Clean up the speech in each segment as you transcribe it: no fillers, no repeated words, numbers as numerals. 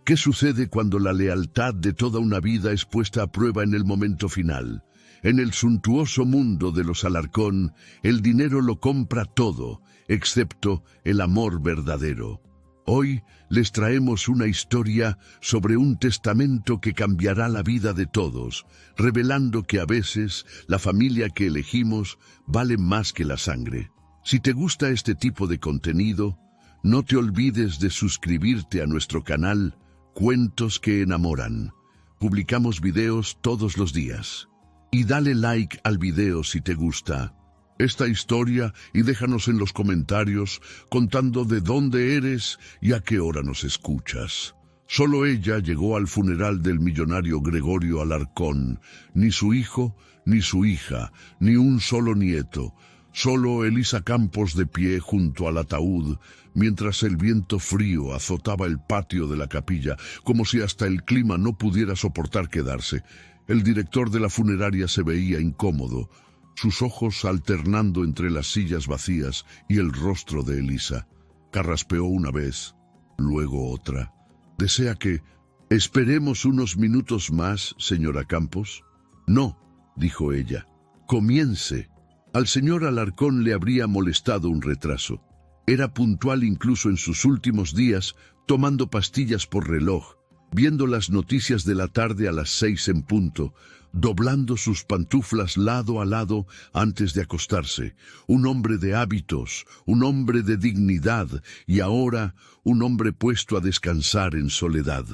¿Qué sucede cuando la lealtad de toda una vida es puesta a prueba en el momento final? En el suntuoso mundo de los Alarcón, el dinero lo compra todo, excepto el amor verdadero. Hoy les traemos una historia sobre un testamento que cambiará la vida de todos, revelando que a veces la familia que elegimos vale más que la sangre. Si te gusta este tipo de contenido, no te olvides de suscribirte a nuestro canal Cuentos que Enamoran. Publicamos videos todos los días. Y dale like al video si te gusta esta historia y déjanos en los comentarios contando de dónde eres y a qué hora nos escuchas. Solo ella llegó al funeral del millonario Gregorio Alarcón, ni su hijo, ni su hija, ni un solo nieto. Solo Elisa Campos de pie junto al ataúd, mientras el viento frío azotaba el patio de la capilla, como si hasta el clima no pudiera soportar quedarse. El director de la funeraria se veía incómodo, sus ojos alternando entre las sillas vacías y el rostro de Elisa. Carraspeó una vez, luego otra. ¿Desea que esperemos unos minutos más, señora Campos? No, dijo ella. Comience. Al señor Alarcón le habría molestado un retraso. Era puntual incluso en sus últimos días, tomando pastillas por reloj, viendo las noticias de la tarde a las 6 en punto, doblando sus pantuflas lado a lado antes de acostarse. Un hombre de hábitos, un hombre de dignidad y ahora un hombre puesto a descansar en soledad.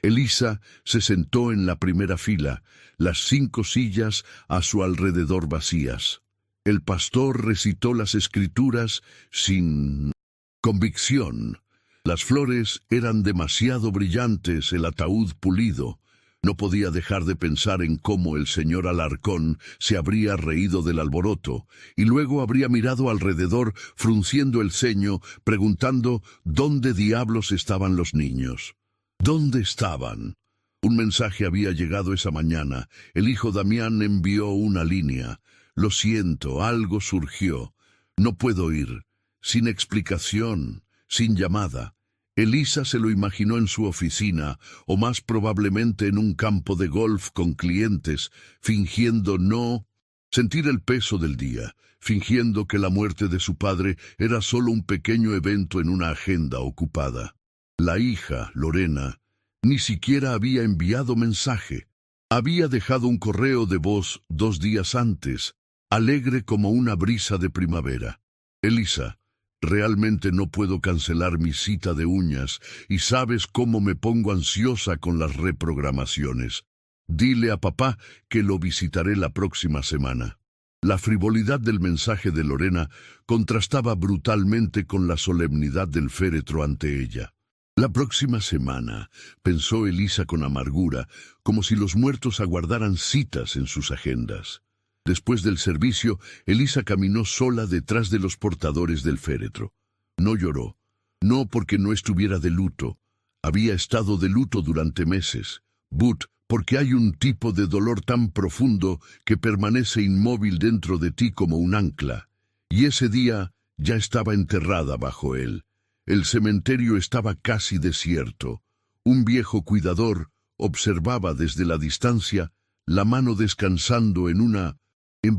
Elisa se sentó en la primera fila, las 5 sillas a su alrededor vacías. El pastor recitó las escrituras sin convicción. Las flores eran demasiado brillantes, el ataúd pulido. No podía dejar de pensar en cómo el señor Alarcón se habría reído del alboroto y luego habría mirado alrededor, frunciendo el ceño, preguntando dónde diablos estaban los niños. ¿Dónde estaban? Un mensaje había llegado esa mañana. El hijo Damián envió una línea. Lo siento, algo surgió. No puedo ir. Sin explicación, sin llamada. Elisa se lo imaginó en su oficina, o más probablemente en un campo de golf con clientes, fingiendo no sentir el peso del día, fingiendo que la muerte de su padre era solo un pequeño evento en una agenda ocupada. La hija, Lorena, ni siquiera había enviado mensaje. Había dejado un correo de voz 2 días antes, alegre como una brisa de primavera. Elisa, realmente no puedo cancelar mi cita de uñas y sabes cómo me pongo ansiosa con las reprogramaciones. Dile a papá que lo visitaré la próxima semana. La frivolidad del mensaje de Lorena contrastaba brutalmente con la solemnidad del féretro ante ella. La próxima semana, pensó Elisa con amargura, como si los muertos aguardaran citas en sus agendas. Después del servicio, Elisa caminó sola detrás de los portadores del féretro. No lloró, no porque no estuviera de luto. Había estado de luto durante meses. Porque hay un tipo de dolor tan profundo que permanece inmóvil dentro de ti como un ancla. Y ese día ya estaba enterrada bajo él. El cementerio estaba casi desierto. Un viejo cuidador observaba desde la distancia la mano descansando en una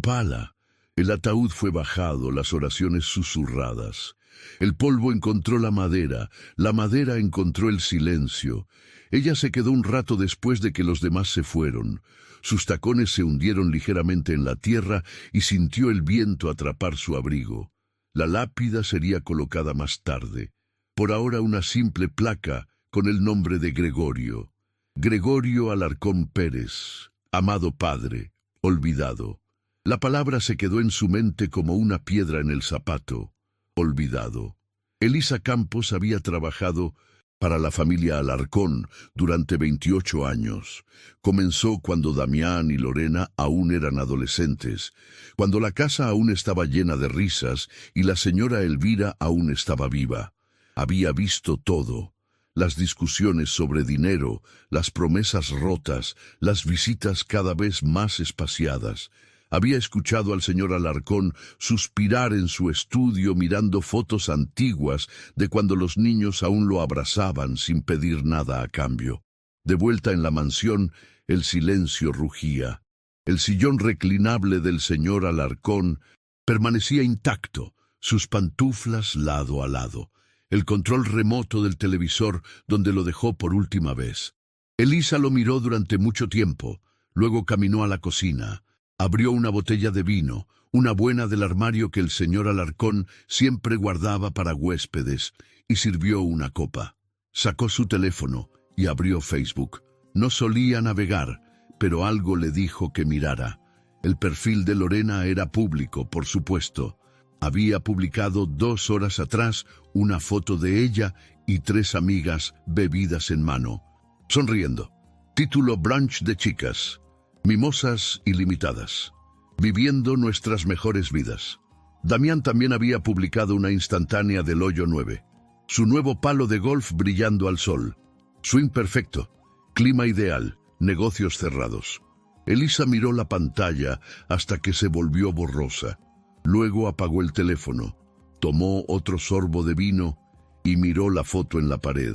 pala. El ataúd fue bajado, las oraciones susurradas. El polvo encontró la madera encontró el silencio. Ella se quedó un rato después de que los demás se fueron. Sus tacones se hundieron ligeramente en la tierra y sintió el viento atrapar su abrigo. La lápida sería colocada más tarde. Por ahora una simple placa con el nombre de Gregorio. Gregorio Alarcón Pérez, amado padre, olvidado. La palabra se quedó en su mente como una piedra en el zapato. Olvidado. Elisa Campos había trabajado para la familia Alarcón durante 28 años. Comenzó cuando Damián y Lorena aún eran adolescentes, cuando la casa aún estaba llena de risas y la señora Elvira aún estaba viva. Había visto todo. Las discusiones sobre dinero, las promesas rotas, las visitas cada vez más espaciadas. Había escuchado al señor Alarcón suspirar en su estudio mirando fotos antiguas de cuando los niños aún lo abrazaban sin pedir nada a cambio. De vuelta en la mansión, el silencio rugía. El sillón reclinable del señor Alarcón permanecía intacto, sus pantuflas lado a lado, el control remoto del televisor donde lo dejó por última vez. Elisa lo miró durante mucho tiempo, luego caminó a la cocina. Abrió una botella de vino, una buena del armario que el señor Alarcón siempre guardaba para huéspedes, y sirvió una copa. Sacó su teléfono y abrió Facebook. No solía navegar, pero algo le dijo que mirara. El perfil de Lorena era público, por supuesto. Había publicado 2 horas atrás una foto de ella y 3 amigas bebidas en mano, sonriendo. Título: brunch de chicas. Mimosas ilimitadas. Viviendo nuestras mejores vidas. Damián también había publicado una instantánea del Hoyo 9. Su nuevo palo de golf brillando al sol. Swing perfecto. Clima ideal. Negocios cerrados. Elisa miró la pantalla hasta que se volvió borrosa. Luego apagó el teléfono, tomó otro sorbo de vino y miró la foto en la pared.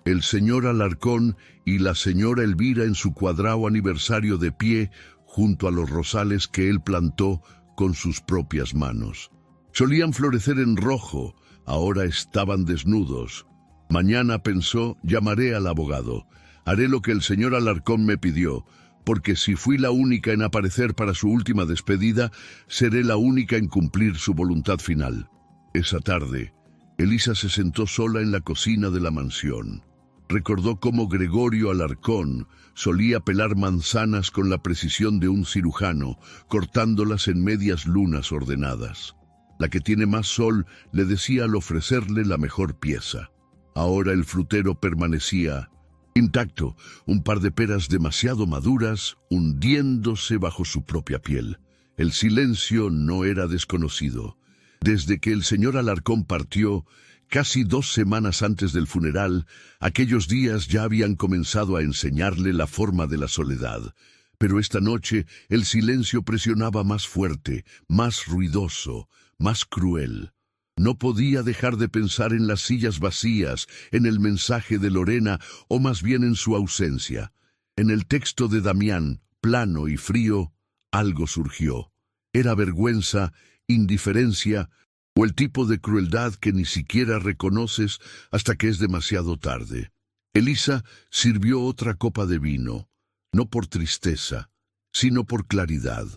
El señor Alarcón y la señora Elvira en su cuadrado aniversario de pie junto a los rosales que él plantó con sus propias manos. Solían florecer en rojo, ahora estaban desnudos. Mañana, pensó, llamaré al abogado. Haré lo que el señor Alarcón me pidió, porque si fui la única en aparecer para su última despedida, seré la única en cumplir su voluntad final. Esa tarde, Elisa se sentó sola en la cocina de la mansión. Recordó cómo Gregorio Alarcón solía pelar manzanas con la precisión de un cirujano, cortándolas en medias lunas ordenadas. La que tiene más sol, le decía al ofrecerle la mejor pieza. Ahora el frutero permanecía intacto, un par de peras demasiado maduras, hundiéndose bajo su propia piel. El silencio no era desconocido. Desde que el señor Alarcón partió, casi 2 semanas antes del funeral, aquellos días ya habían comenzado a enseñarle la forma de la soledad. Pero esta noche el silencio presionaba más fuerte, más ruidoso, más cruel. No podía dejar de pensar en las sillas vacías, en el mensaje de Lorena, o más bien en su ausencia. En el texto de Damián, plano y frío, algo surgió. Era vergüenza, indiferencia, o el tipo de crueldad que ni siquiera reconoces hasta que es demasiado tarde. Elisa sirvió otra copa de vino, no por tristeza, sino por claridad.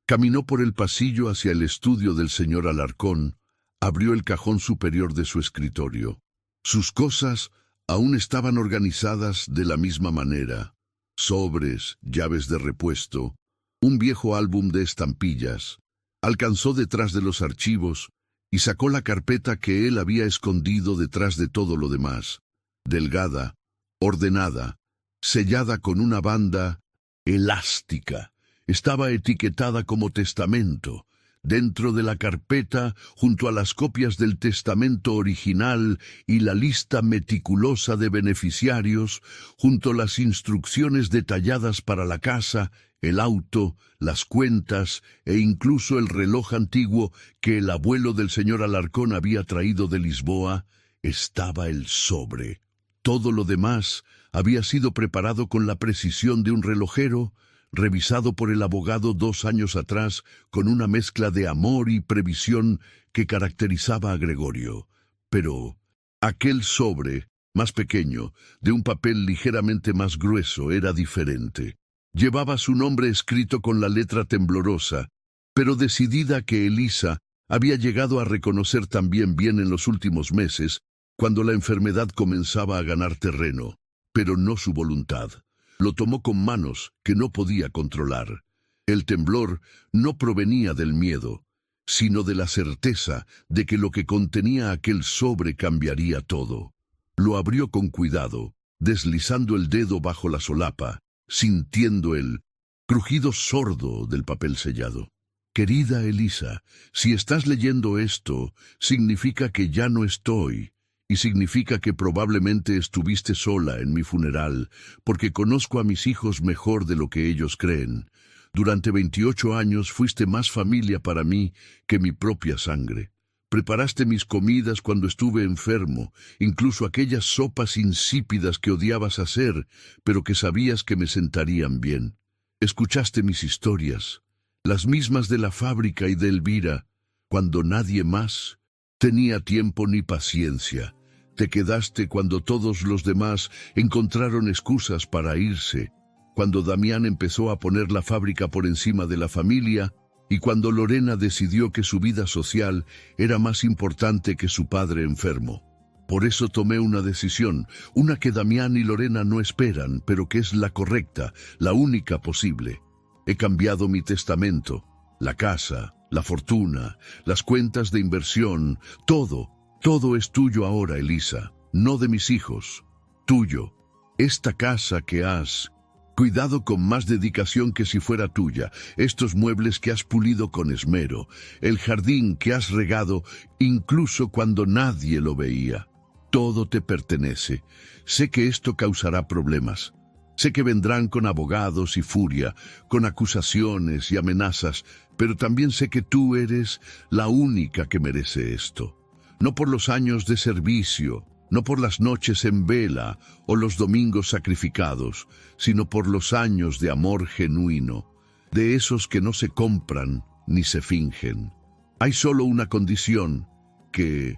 Caminó por el pasillo hacia el estudio del señor Alarcón, abrió el cajón superior de su escritorio. Sus cosas aún estaban organizadas de la misma manera. Sobres, llaves de repuesto, un viejo álbum de estampillas. Alcanzó detrás de los archivos y sacó la carpeta que él había escondido detrás de todo lo demás. Delgada, ordenada, sellada con una banda elástica. Estaba etiquetada como testamento. Dentro de la carpeta, junto a las copias del testamento original y la lista meticulosa de beneficiarios, junto a las instrucciones detalladas para la casa, el auto, las cuentas e incluso el reloj antiguo que el abuelo del señor Alarcón había traído de Lisboa, estaba el sobre. Todo lo demás había sido preparado con la precisión de un relojero, revisado por el abogado 2 años atrás con una mezcla de amor y previsión que caracterizaba a Gregorio. Pero aquel sobre, más pequeño, de un papel ligeramente más grueso, era diferente. Llevaba su nombre escrito con la letra temblorosa, pero decidida que Elisa había llegado a reconocer también bien en los últimos meses, cuando la enfermedad comenzaba a ganar terreno, pero no su voluntad. Lo tomó con manos que no podía controlar. El temblor no provenía del miedo, sino de la certeza de que lo que contenía aquel sobre cambiaría todo. Lo abrió con cuidado, deslizando el dedo bajo la solapa, sintiendo el crujido sordo del papel sellado. Querida Elisa, si estás leyendo esto, significa que ya no estoy. Y significa que probablemente estuviste sola en mi funeral, porque conozco a mis hijos mejor de lo que ellos creen. Durante 28 años fuiste más familia para mí que mi propia sangre. Preparaste mis comidas cuando estuve enfermo, incluso aquellas sopas insípidas que odiabas hacer, pero que sabías que me sentarían bien. Escuchaste mis historias, las mismas de la fábrica y de Elvira, cuando nadie más tenía tiempo ni paciencia. Te quedaste cuando todos los demás encontraron excusas para irse, cuando Damián empezó a poner la fábrica por encima de la familia, y cuando Lorena decidió que su vida social era más importante que su padre enfermo. Por eso tomé una decisión, una que Damián y Lorena no esperan, pero que es la correcta, la única posible. He cambiado mi testamento, la casa, la fortuna, las cuentas de inversión, todo es tuyo ahora, Elisa, no de mis hijos, tuyo. Esta casa que has cuidado con más dedicación que si fuera tuya, estos muebles que has pulido con esmero, el jardín que has regado incluso cuando nadie lo veía. Todo te pertenece. Sé que esto causará problemas. Sé que vendrán con abogados y furia, con acusaciones y amenazas, pero también sé que tú eres la única que merece esto. No por los años de servicio, no por las noches en vela o los domingos sacrificados, sino por los años de amor genuino, de esos que no se compran ni se fingen. Hay solo una condición, que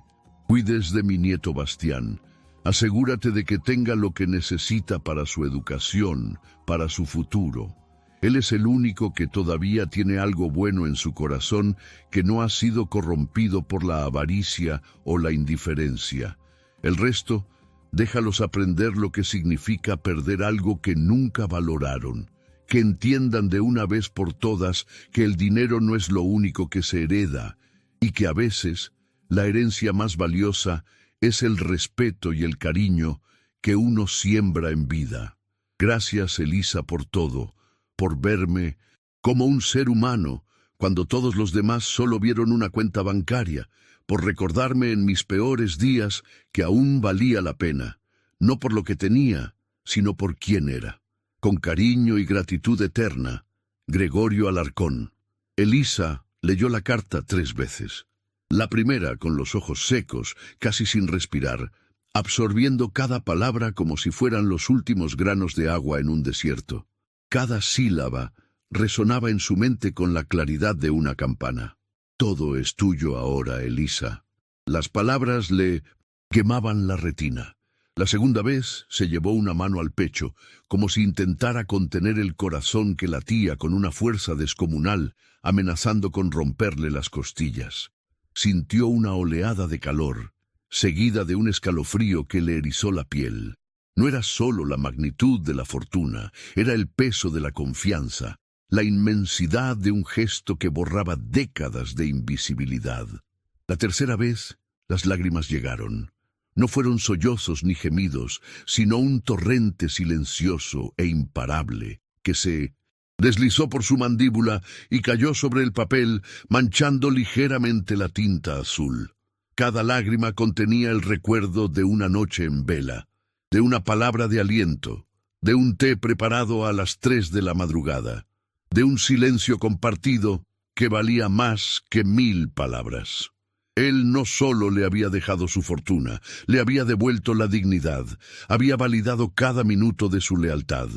cuides de mi nieto Bastián. Asegúrate de que tenga lo que necesita para su educación, para su futuro. Él es el único que todavía tiene algo bueno en su corazón que no ha sido corrompido por la avaricia o la indiferencia. El resto, déjalos aprender lo que significa perder algo que nunca valoraron, que entiendan de una vez por todas que el dinero no es lo único que se hereda y que a veces la herencia más valiosa es el respeto y el cariño que uno siembra en vida. Gracias, Elisa, por todo, por verme como un ser humano cuando todos los demás solo vieron una cuenta bancaria, por recordarme en mis peores días que aún valía la pena, no por lo que tenía, sino por quién era. Con cariño y gratitud eterna, Gregorio Alarcón. Elisa leyó la carta 3 veces. La primera con los ojos secos, casi sin respirar, absorbiendo cada palabra como si fueran los últimos granos de agua en un desierto. Cada sílaba resonaba en su mente con la claridad de una campana. Todo es tuyo ahora, Elisa. Las palabras le quemaban la retina. La segunda vez se llevó una mano al pecho, como si intentara contener el corazón que latía con una fuerza descomunal, amenazando con romperle las costillas. Sintió una oleada de calor, seguida de un escalofrío que le erizó la piel. No era solo la magnitud de la fortuna, era el peso de la confianza, la inmensidad de un gesto que borraba décadas de invisibilidad. La tercera vez, las lágrimas llegaron. No fueron sollozos ni gemidos, sino un torrente silencioso e imparable, que se deslizó por su mandíbula y cayó sobre el papel, manchando ligeramente la tinta azul. Cada lágrima contenía el recuerdo de una noche en vela, de una palabra de aliento, de un té preparado a las 3 de la madrugada, de un silencio compartido que valía más que 1000 palabras. Él no solo le había dejado su fortuna, le había devuelto la dignidad, había validado cada minuto de su lealtad,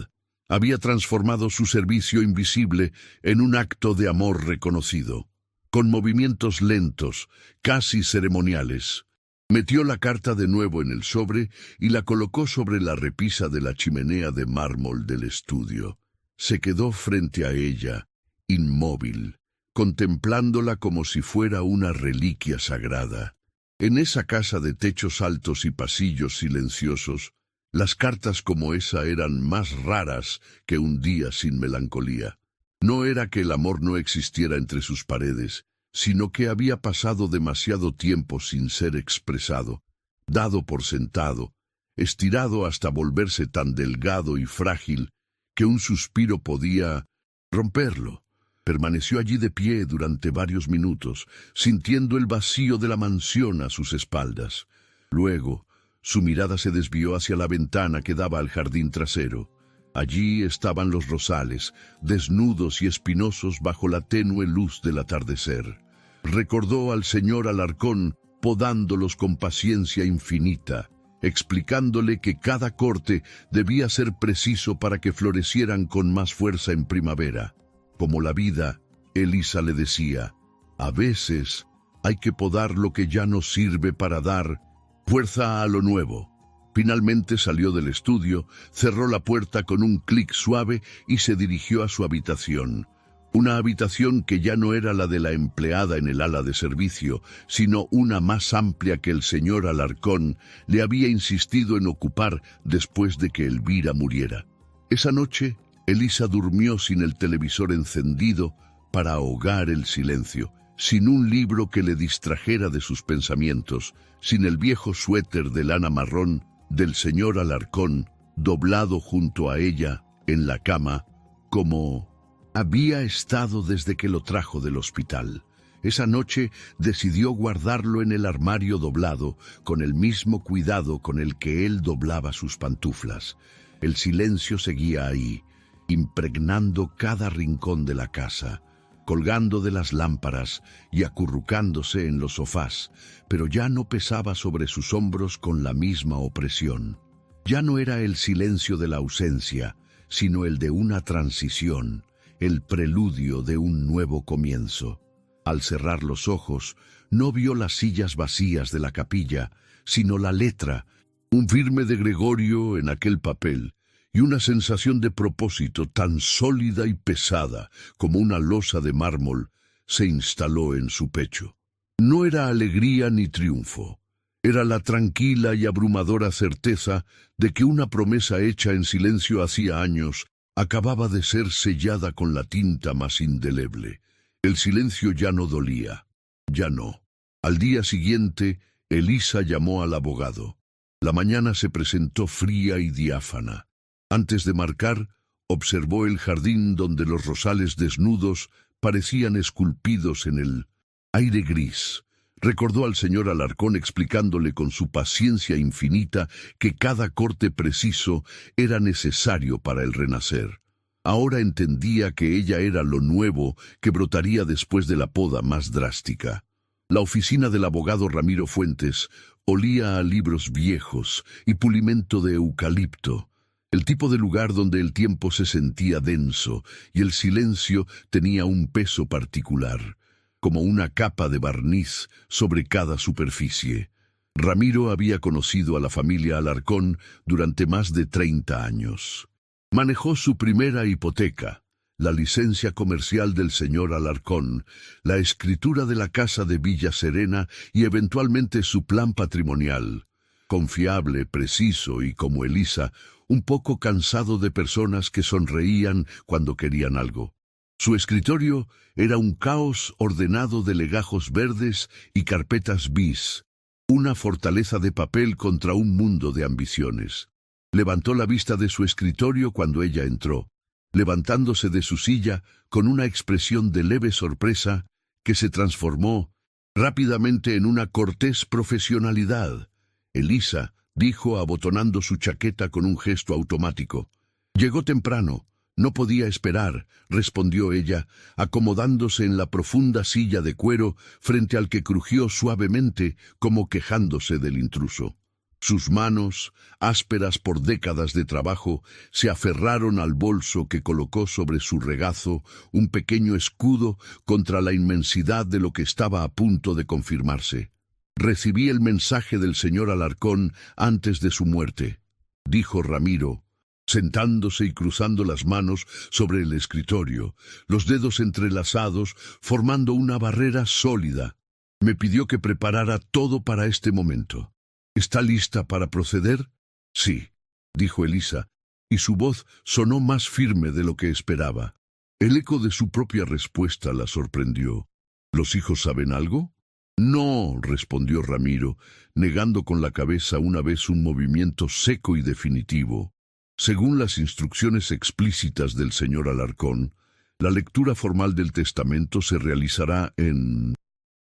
había transformado su servicio invisible en un acto de amor reconocido. Con movimientos lentos, casi ceremoniales, metió la carta de nuevo en el sobre y la colocó sobre la repisa de la chimenea de mármol del estudio. Se quedó frente a ella, inmóvil, contemplándola como si fuera una reliquia sagrada. En esa casa de techos altos y pasillos silenciosos, las cartas como esa eran más raras que un día sin melancolía. No era que el amor no existiera entre sus paredes, sino que había pasado demasiado tiempo sin ser expresado, dado por sentado, estirado hasta volverse tan delgado y frágil que un suspiro podía romperlo. Permaneció allí de pie durante varios minutos, sintiendo el vacío de la mansión a sus espaldas. Luego, su mirada se desvió hacia la ventana que daba al jardín trasero. Allí estaban los rosales, desnudos y espinosos bajo la tenue luz del atardecer. Recordó al señor Alarcón podándolos con paciencia infinita, explicándole que cada corte debía ser preciso para que florecieran con más fuerza en primavera. Como la vida, Elisa le decía, a veces hay que podar lo que ya no sirve para dar fuerza a lo nuevo. Finalmente salió del estudio, cerró la puerta con un clic suave y se dirigió a su habitación. Una habitación que ya no era la de la empleada en el ala de servicio, sino una más amplia que el señor Alarcón le había insistido en ocupar después de que Elvira muriera. Esa noche, Elisa durmió sin el televisor encendido para ahogar el silencio, sin un libro que le distrajera de sus pensamientos, sin el viejo suéter de lana marrón del señor Alarcón doblado junto a ella en la cama, como había estado desde que lo trajo del hospital. Esa noche decidió guardarlo en el armario doblado, con el mismo cuidado con el que él doblaba sus pantuflas. El silencio seguía ahí, impregnando cada rincón de la casa, colgando de las lámparas y acurrucándose en los sofás, pero ya no pesaba sobre sus hombros con la misma opresión. Ya no era el silencio de la ausencia, sino el de una transición, el preludio de un nuevo comienzo. Al cerrar los ojos, no vio las sillas vacías de la capilla, sino la letra, un firme de Gregorio en aquel papel, y una sensación de propósito tan sólida y pesada como una losa de mármol se instaló en su pecho. No era alegría ni triunfo, era la tranquila y abrumadora certeza de que una promesa hecha en silencio hacía años acababa de ser sellada con la tinta más indeleble. El silencio ya no dolía, ya no. Al día siguiente, Elisa llamó al abogado. La mañana se presentó fría y diáfana. Antes de marcar, observó el jardín donde los rosales desnudos parecían esculpidos en el aire gris. Recordó al señor Alarcón explicándole con su paciencia infinita que cada corte preciso era necesario para el renacer. Ahora entendía que ella era lo nuevo que brotaría después de la poda más drástica. La oficina del abogado Ramiro Fuentes olía a libros viejos y pulimento de eucalipto. El tipo de lugar donde el tiempo se sentía denso y el silencio tenía un peso particular, como una capa de barniz sobre cada superficie. Ramiro había conocido a la familia Alarcón durante más de 30 años. Manejó su primera hipoteca, la licencia comercial del señor Alarcón, la escritura de la casa de Villa Serena y eventualmente su plan patrimonial. Confiable, preciso y, como Elisa, un poco cansado de personas que sonreían cuando querían algo. Su escritorio era un caos ordenado de legajos verdes y carpetas bis, una fortaleza de papel contra un mundo de ambiciones. Levantó la vista de su escritorio cuando ella entró, levantándose de su silla con una expresión de leve sorpresa que se transformó rápidamente en una cortés profesionalidad. Elisa, dijo abotonando su chaqueta con un gesto automático. Llegó temprano. No podía esperar, respondió ella, acomodándose en la profunda silla de cuero frente al que crujió suavemente como quejándose del intruso. Sus manos, ásperas por décadas de trabajo, se aferraron al bolso que colocó sobre su regazo, un pequeño escudo contra la inmensidad de lo que estaba a punto de confirmarse. Recibí el mensaje del señor Alarcón antes de su muerte, dijo Ramiro, sentándose y cruzando las manos sobre el escritorio, los dedos entrelazados, formando una barrera sólida. Me pidió que preparara todo para este momento. ¿Está lista para proceder? Sí, dijo Elisa, y su voz sonó más firme de lo que esperaba. El eco de su propia respuesta la sorprendió. ¿Los hijos saben algo? No, respondió Ramiro, negando con la cabeza una vez un movimiento seco y definitivo. Según las instrucciones explícitas del señor Alarcón, la lectura formal del testamento se realizará en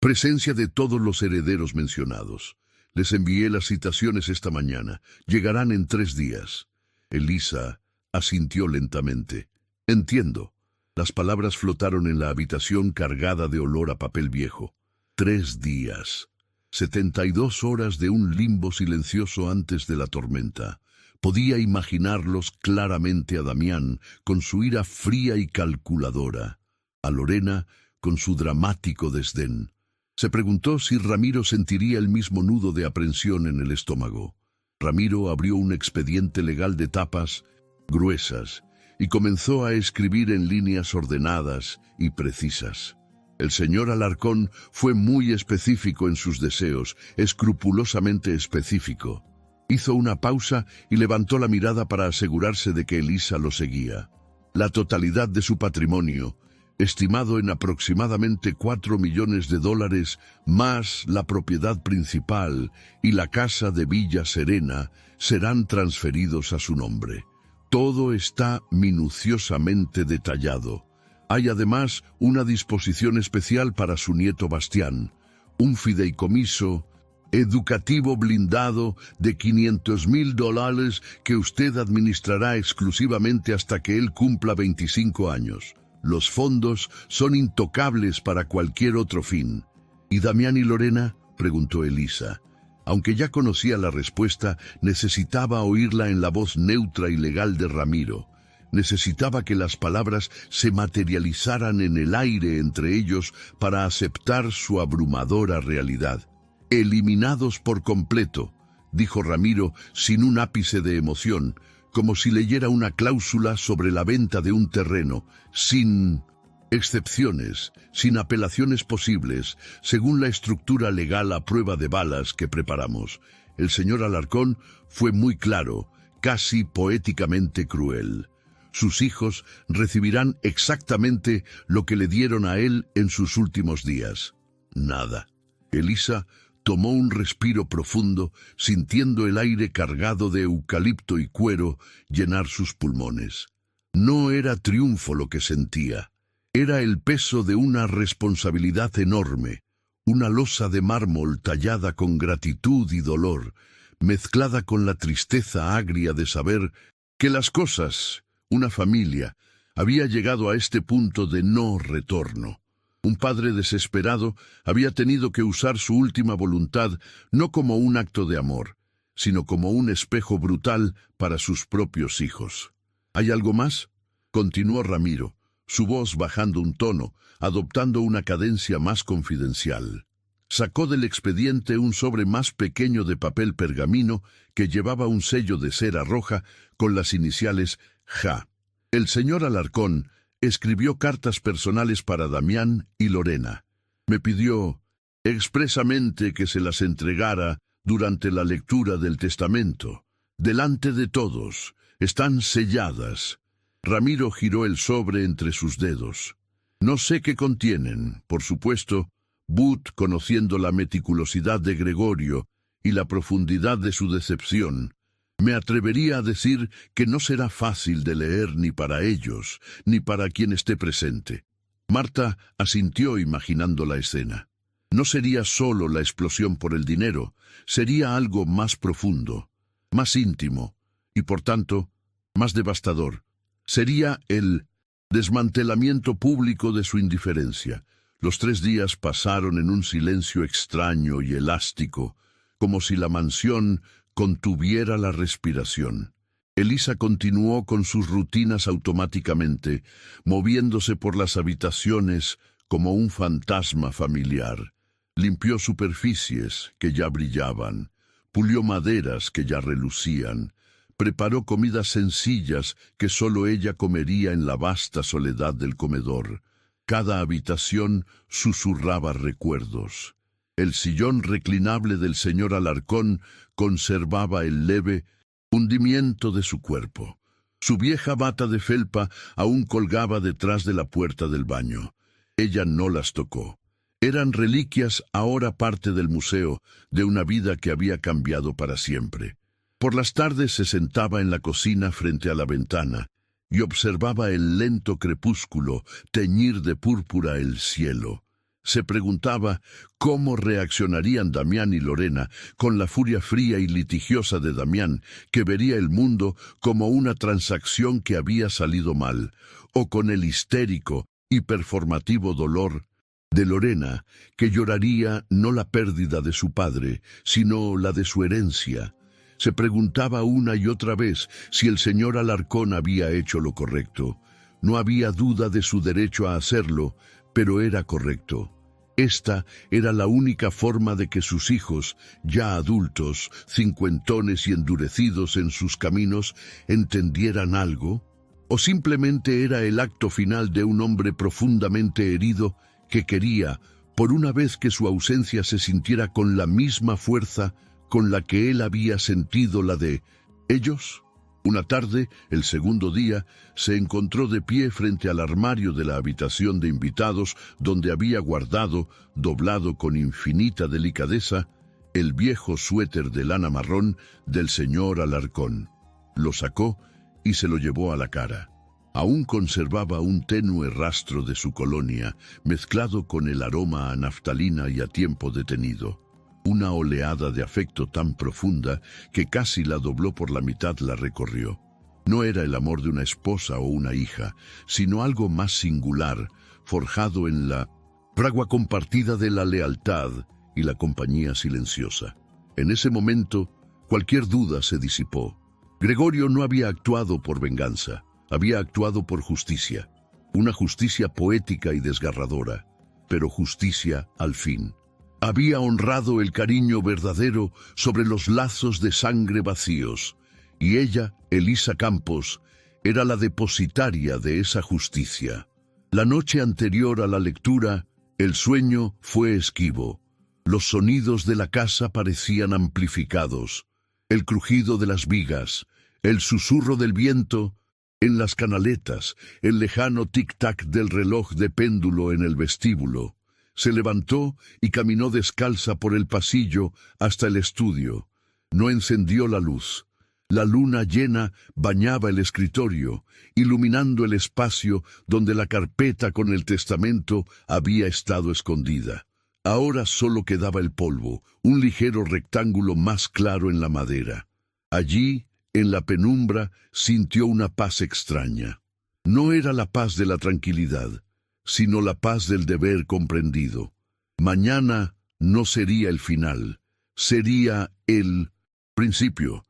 presencia de todos los herederos mencionados. Les envié las citaciones esta mañana. Llegarán en 3 días. Elisa asintió lentamente. Entiendo. Las palabras flotaron en la habitación cargada de olor a papel viejo. 3 días. 72 horas de un limbo silencioso antes de la tormenta. Podía imaginarlos claramente a Damián, con su ira fría y calculadora, a Lorena, con su dramático desdén. Se preguntó si Ramiro sentiría el mismo nudo de aprensión en el estómago. Ramiro abrió un expediente legal de tapas gruesas y comenzó a escribir en líneas ordenadas y precisas. El señor Alarcón fue muy específico en sus deseos, escrupulosamente específico. Hizo una pausa y levantó la mirada para asegurarse de que Elisa lo seguía. La totalidad de su patrimonio, estimado en aproximadamente $4 millones, más la propiedad principal y la casa de Villa Serena, serán transferidos a su nombre. Todo está minuciosamente detallado. Hay además una disposición especial para su nieto Bastián, un fideicomiso educativo blindado de $500,000 que usted administrará exclusivamente hasta que él cumpla 25 años. Los fondos son intocables para cualquier otro fin. ¿Y Damián y Lorena?, preguntó Elisa. Aunque ya conocía la respuesta, necesitaba oírla en la voz neutra y legal de Ramiro. Necesitaba que las palabras se materializaran en el aire entre ellos para aceptar su abrumadora realidad. «Eliminados por completo», dijo Ramiro sin un ápice de emoción, como si leyera una cláusula sobre la venta de un terreno, sin excepciones, sin apelaciones posibles, según la estructura legal a prueba de balas que preparamos. El señor Alarcón fue muy claro, casi poéticamente cruel. Sus hijos recibirán exactamente lo que le dieron a él en sus últimos días. Nada. Elisa tomó un respiro profundo, sintiendo el aire cargado de eucalipto y cuero llenar sus pulmones. No era triunfo lo que sentía. Era el peso de una responsabilidad enorme, una losa de mármol tallada con gratitud y dolor, mezclada con la tristeza agria de saber que las cosas, una familia, había llegado a este punto de no retorno. Un padre desesperado había tenido que usar su última voluntad no como un acto de amor, sino como un espejo brutal para sus propios hijos. ¿Hay algo más?, continuó Ramiro, su voz bajando un tono, adoptando una cadencia más confidencial. Sacó del expediente un sobre más pequeño de papel pergamino que llevaba un sello de cera roja con las iniciales J. El señor Alarcón escribió cartas personales para Damián y Lorena. Me pidió expresamente que se las entregara durante la lectura del testamento. Delante de todos, están selladas. Ramiro giró el sobre entre sus dedos. No sé qué contienen, por supuesto. Booth, conociendo la meticulosidad de Gregorio y la profundidad de su decepción, me atrevería a decir que no será fácil de leer ni para ellos, ni para quien esté presente. Marta asintió imaginando la escena. No sería solo la explosión por el dinero, sería algo más profundo, más íntimo y, por tanto, más devastador. Sería el desmantelamiento público de su indiferencia. Los 3 días pasaron en un silencio extraño y elástico, como si la mansión contuviera la respiración. Elisa continuó con sus rutinas automáticamente, moviéndose por las habitaciones como un fantasma familiar. Limpió superficies que ya brillaban, pulió maderas que ya relucían, preparó comidas sencillas que solo ella comería en la vasta soledad del comedor. Cada habitación susurraba recuerdos. El sillón reclinable del señor Alarcón conservaba el leve hundimiento de su cuerpo. Su vieja bata de felpa aún colgaba detrás de la puerta del baño. Ella no las tocó. Eran reliquias ahora parte del museo de una vida que había cambiado para siempre. Por las tardes se sentaba en la cocina frente a la ventana y observaba el lento crepúsculo teñir de púrpura el cielo. Se preguntaba cómo reaccionarían Damián y Lorena con la furia fría y litigiosa de Damián, que vería el mundo como una transacción que había salido mal, o con el histérico y performativo dolor de Lorena, que lloraría no la pérdida de su padre, sino la de su herencia. Se preguntaba una y otra vez si el señor Alarcón había hecho lo correcto. No había duda de su derecho a hacerlo, pero era correcto. Esta era la única forma de que sus hijos, ya adultos, cincuentones y endurecidos en sus caminos, entendieran algo, o simplemente era el acto final de un hombre profundamente herido que quería, por una vez que su ausencia se sintiera con la misma fuerza con la que él había sentido la de ellos. Una tarde, el segundo día, se encontró de pie frente al armario de la habitación de invitados donde había guardado, doblado con infinita delicadeza, el viejo suéter de lana marrón del señor Alarcón. Lo sacó y se lo llevó a la cara. Aún conservaba un tenue rastro de su colonia, mezclado con el aroma a naftalina y a tiempo detenido. Una oleada de afecto tan profunda que casi la dobló por la mitad la recorrió. No era el amor de una esposa o una hija, sino algo más singular, forjado en la fragua compartida de la lealtad y la compañía silenciosa. En ese momento, cualquier duda se disipó. Gregorio no había actuado por venganza, había actuado por justicia. Una justicia poética y desgarradora, pero justicia al fin. Había honrado el cariño verdadero sobre los lazos de sangre vacíos, y ella, Elisa Campos, era la depositaria de esa justicia. La noche anterior a la lectura, el sueño fue esquivo. Los sonidos de la casa parecían amplificados. El crujido de las vigas, el susurro del viento en las canaletas, el lejano tic-tac del reloj de péndulo en el vestíbulo. Se levantó y caminó descalza por el pasillo hasta el estudio. No encendió la luz. La luna llena bañaba el escritorio, iluminando el espacio donde la carpeta con el testamento había estado escondida. Ahora solo quedaba el polvo, un ligero rectángulo más claro en la madera. Allí, en la penumbra, sintió una paz extraña. No era la paz de la tranquilidad, sino la paz del deber comprendido. Mañana no sería el final, sería el principio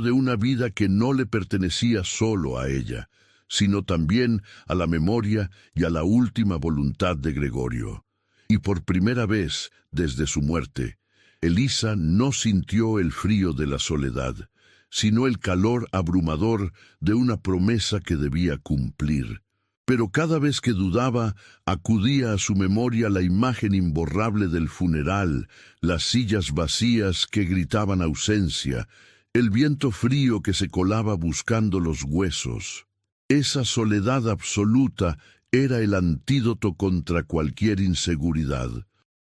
de una vida que no le pertenecía solo a ella, sino también a la memoria y a la última voluntad de Gregorio. Y por primera vez, desde su muerte, Elisa no sintió el frío de la soledad, sino el calor abrumador de una promesa que debía cumplir. Pero cada vez que dudaba, acudía a su memoria la imagen imborrable del funeral, las sillas vacías que gritaban ausencia, el viento frío que se colaba buscando los huesos. Esa soledad absoluta era el antídoto contra cualquier inseguridad.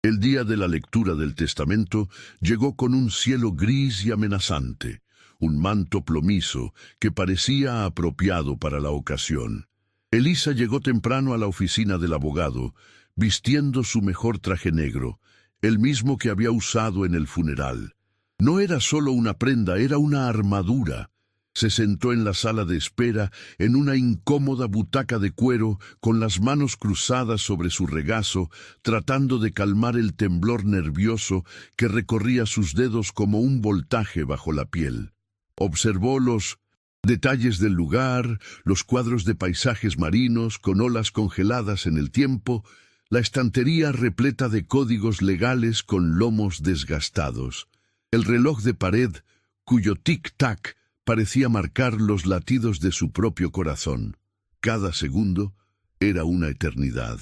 El día de la lectura del testamento llegó con un cielo gris y amenazante, un manto plomizo que parecía apropiado para la ocasión. Elisa llegó temprano a la oficina del abogado, vistiendo su mejor traje negro, el mismo que había usado en el funeral. No era solo una prenda, era una armadura. Se sentó en la sala de espera, en una incómoda butaca de cuero, con las manos cruzadas sobre su regazo, tratando de calmar el temblor nervioso que recorría sus dedos como un voltaje bajo la piel. Observó los detalles del lugar, los cuadros de paisajes marinos con olas congeladas en el tiempo, la estantería repleta de códigos legales con lomos desgastados, el reloj de pared cuyo tic-tac parecía marcar los latidos de su propio corazón. Cada segundo era una eternidad.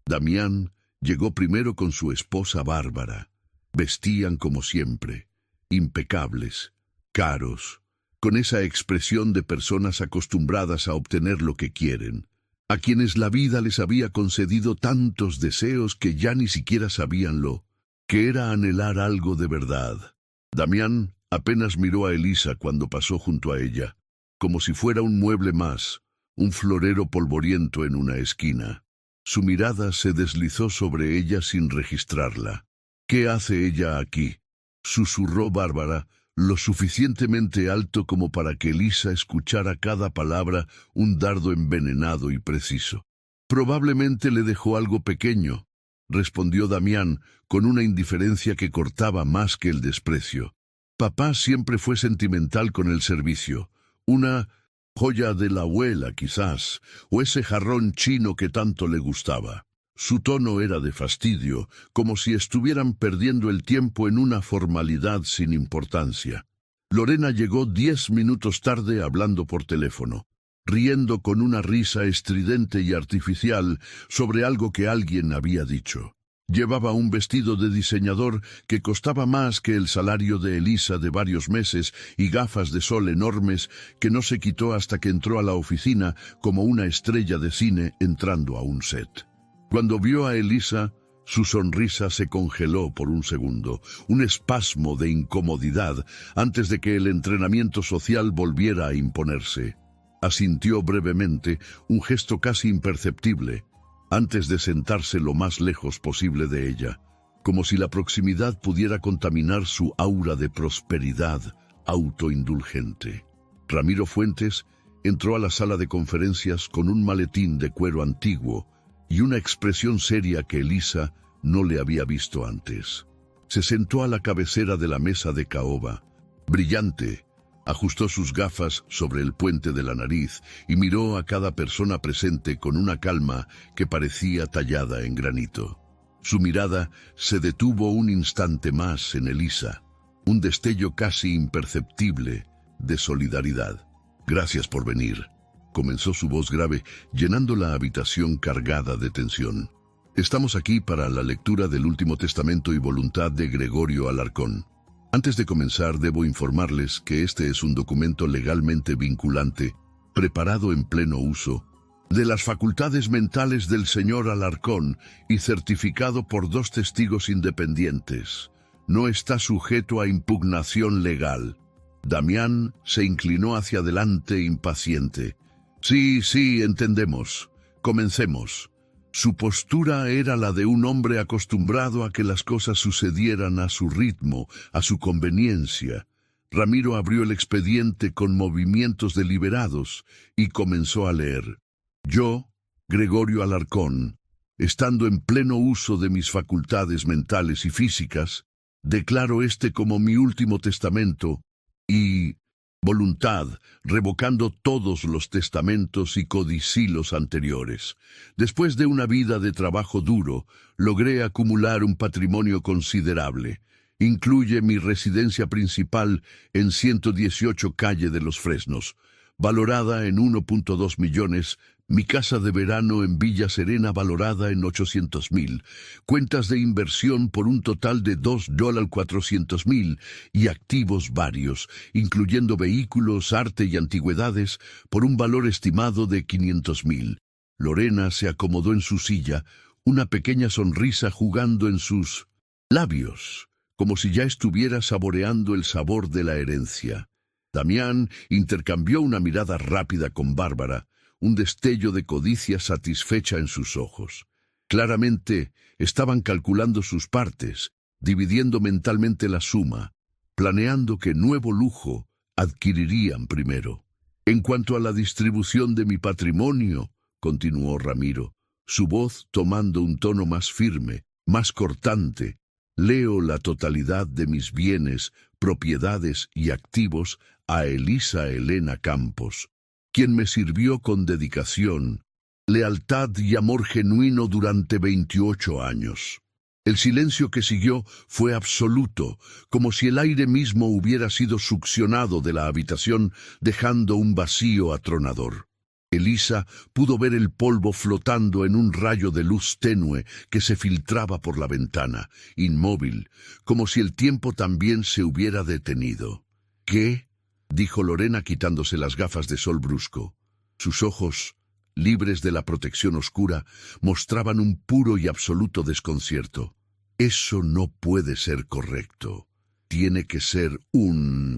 Damián llegó primero con su esposa Bárbara. Vestían como siempre, impecables, caros, con esa expresión de personas acostumbradas a obtener lo que quieren, a quienes la vida les había concedido tantos deseos que ya ni siquiera sabían lo que era anhelar algo de verdad. Damián apenas miró a Elisa cuando pasó junto a ella, como si fuera un mueble más, un florero polvoriento en una esquina. Su mirada se deslizó sobre ella sin registrarla. «¿Qué hace ella aquí?», susurró Bárbara, lo suficientemente alto como para que Elisa escuchara cada palabra, un dardo envenenado y preciso. «Probablemente le dejó algo pequeño», respondió Damián, con una indiferencia que cortaba más que el desprecio. «Papá siempre fue sentimental con el servicio. Una joya de la abuela, quizás, o ese jarrón chino que tanto le gustaba». Su tono era de fastidio, como si estuvieran perdiendo el tiempo en una formalidad sin importancia. Lorena llegó 10 minutos tarde hablando por teléfono, riendo con una risa estridente y artificial sobre algo que alguien había dicho. Llevaba un vestido de diseñador que costaba más que el salario de Elisa de varios meses y gafas de sol enormes que no se quitó hasta que entró a la oficina como una estrella de cine entrando a un set. Cuando vio a Elisa, su sonrisa se congeló por un segundo, un espasmo de incomodidad antes de que el entrenamiento social volviera a imponerse. Asintió brevemente, un gesto casi imperceptible, antes de sentarse lo más lejos posible de ella, como si la proximidad pudiera contaminar su aura de prosperidad autoindulgente. Ramiro Fuentes entró a la sala de conferencias con un maletín de cuero antiguo y una expresión seria que Elisa no le había visto antes. Se sentó a la cabecera de la mesa de caoba, brillante, ajustó sus gafas sobre el puente de la nariz y miró a cada persona presente con una calma que parecía tallada en granito. Su mirada se detuvo un instante más en Elisa, un destello casi imperceptible de solidaridad. «Gracias por venir», comenzó su voz grave, llenando la habitación cargada de tensión. «Estamos aquí para la lectura del Último Testamento y Voluntad de Gregorio Alarcón. Antes de comenzar, debo informarles que este es un documento legalmente vinculante, preparado en pleno uso, de las facultades mentales del señor Alarcón y certificado por 2 testigos independientes. No está sujeto a impugnación legal». Damián se inclinó hacia adelante impaciente. Sí, entendemos. Comencemos». Su postura era la de un hombre acostumbrado a que las cosas sucedieran a su ritmo, a su conveniencia. Ramiro abrió el expediente con movimientos deliberados y comenzó a leer. «Yo, Gregorio Alarcón, estando en pleno uso de mis facultades mentales y físicas, declaro este como mi último testamento y voluntad, revocando todos los testamentos y codicilios anteriores. Después de una vida de trabajo duro, logré acumular un patrimonio considerable. Incluye mi residencia principal en 118 Calle de los Fresnos, valorada en 1.2 millones, mi casa de verano en Villa Serena valorada en 800,000, cuentas de inversión por un total de $400,000 y activos varios, incluyendo vehículos, arte y antigüedades, por un valor estimado de 500,000. Lorena se acomodó en su silla, una pequeña sonrisa jugando en sus labios, como si ya estuviera saboreando el sabor de la herencia. Damián intercambió una mirada rápida con Bárbara, un destello de codicia satisfecha en sus ojos. Claramente estaban calculando sus partes, dividiendo mentalmente la suma, planeando qué nuevo lujo adquirirían primero. «En cuanto a la distribución de mi patrimonio», continuó Ramiro, su voz tomando un tono más firme, más cortante, «leo la totalidad de mis bienes, propiedades y activos a Elisa Elena Campos, quien me sirvió con dedicación, lealtad y amor genuino durante 28 años. El silencio que siguió fue absoluto, como si el aire mismo hubiera sido succionado de la habitación, dejando un vacío atronador. Elisa pudo ver el polvo flotando en un rayo de luz tenue que se filtraba por la ventana, inmóvil, como si el tiempo también se hubiera detenido. «¿Qué?», dijo Lorena quitándose las gafas de sol brusco. Sus ojos, libres de la protección oscura, mostraban un puro y absoluto desconcierto. «Eso no puede ser correcto. Tiene que ser un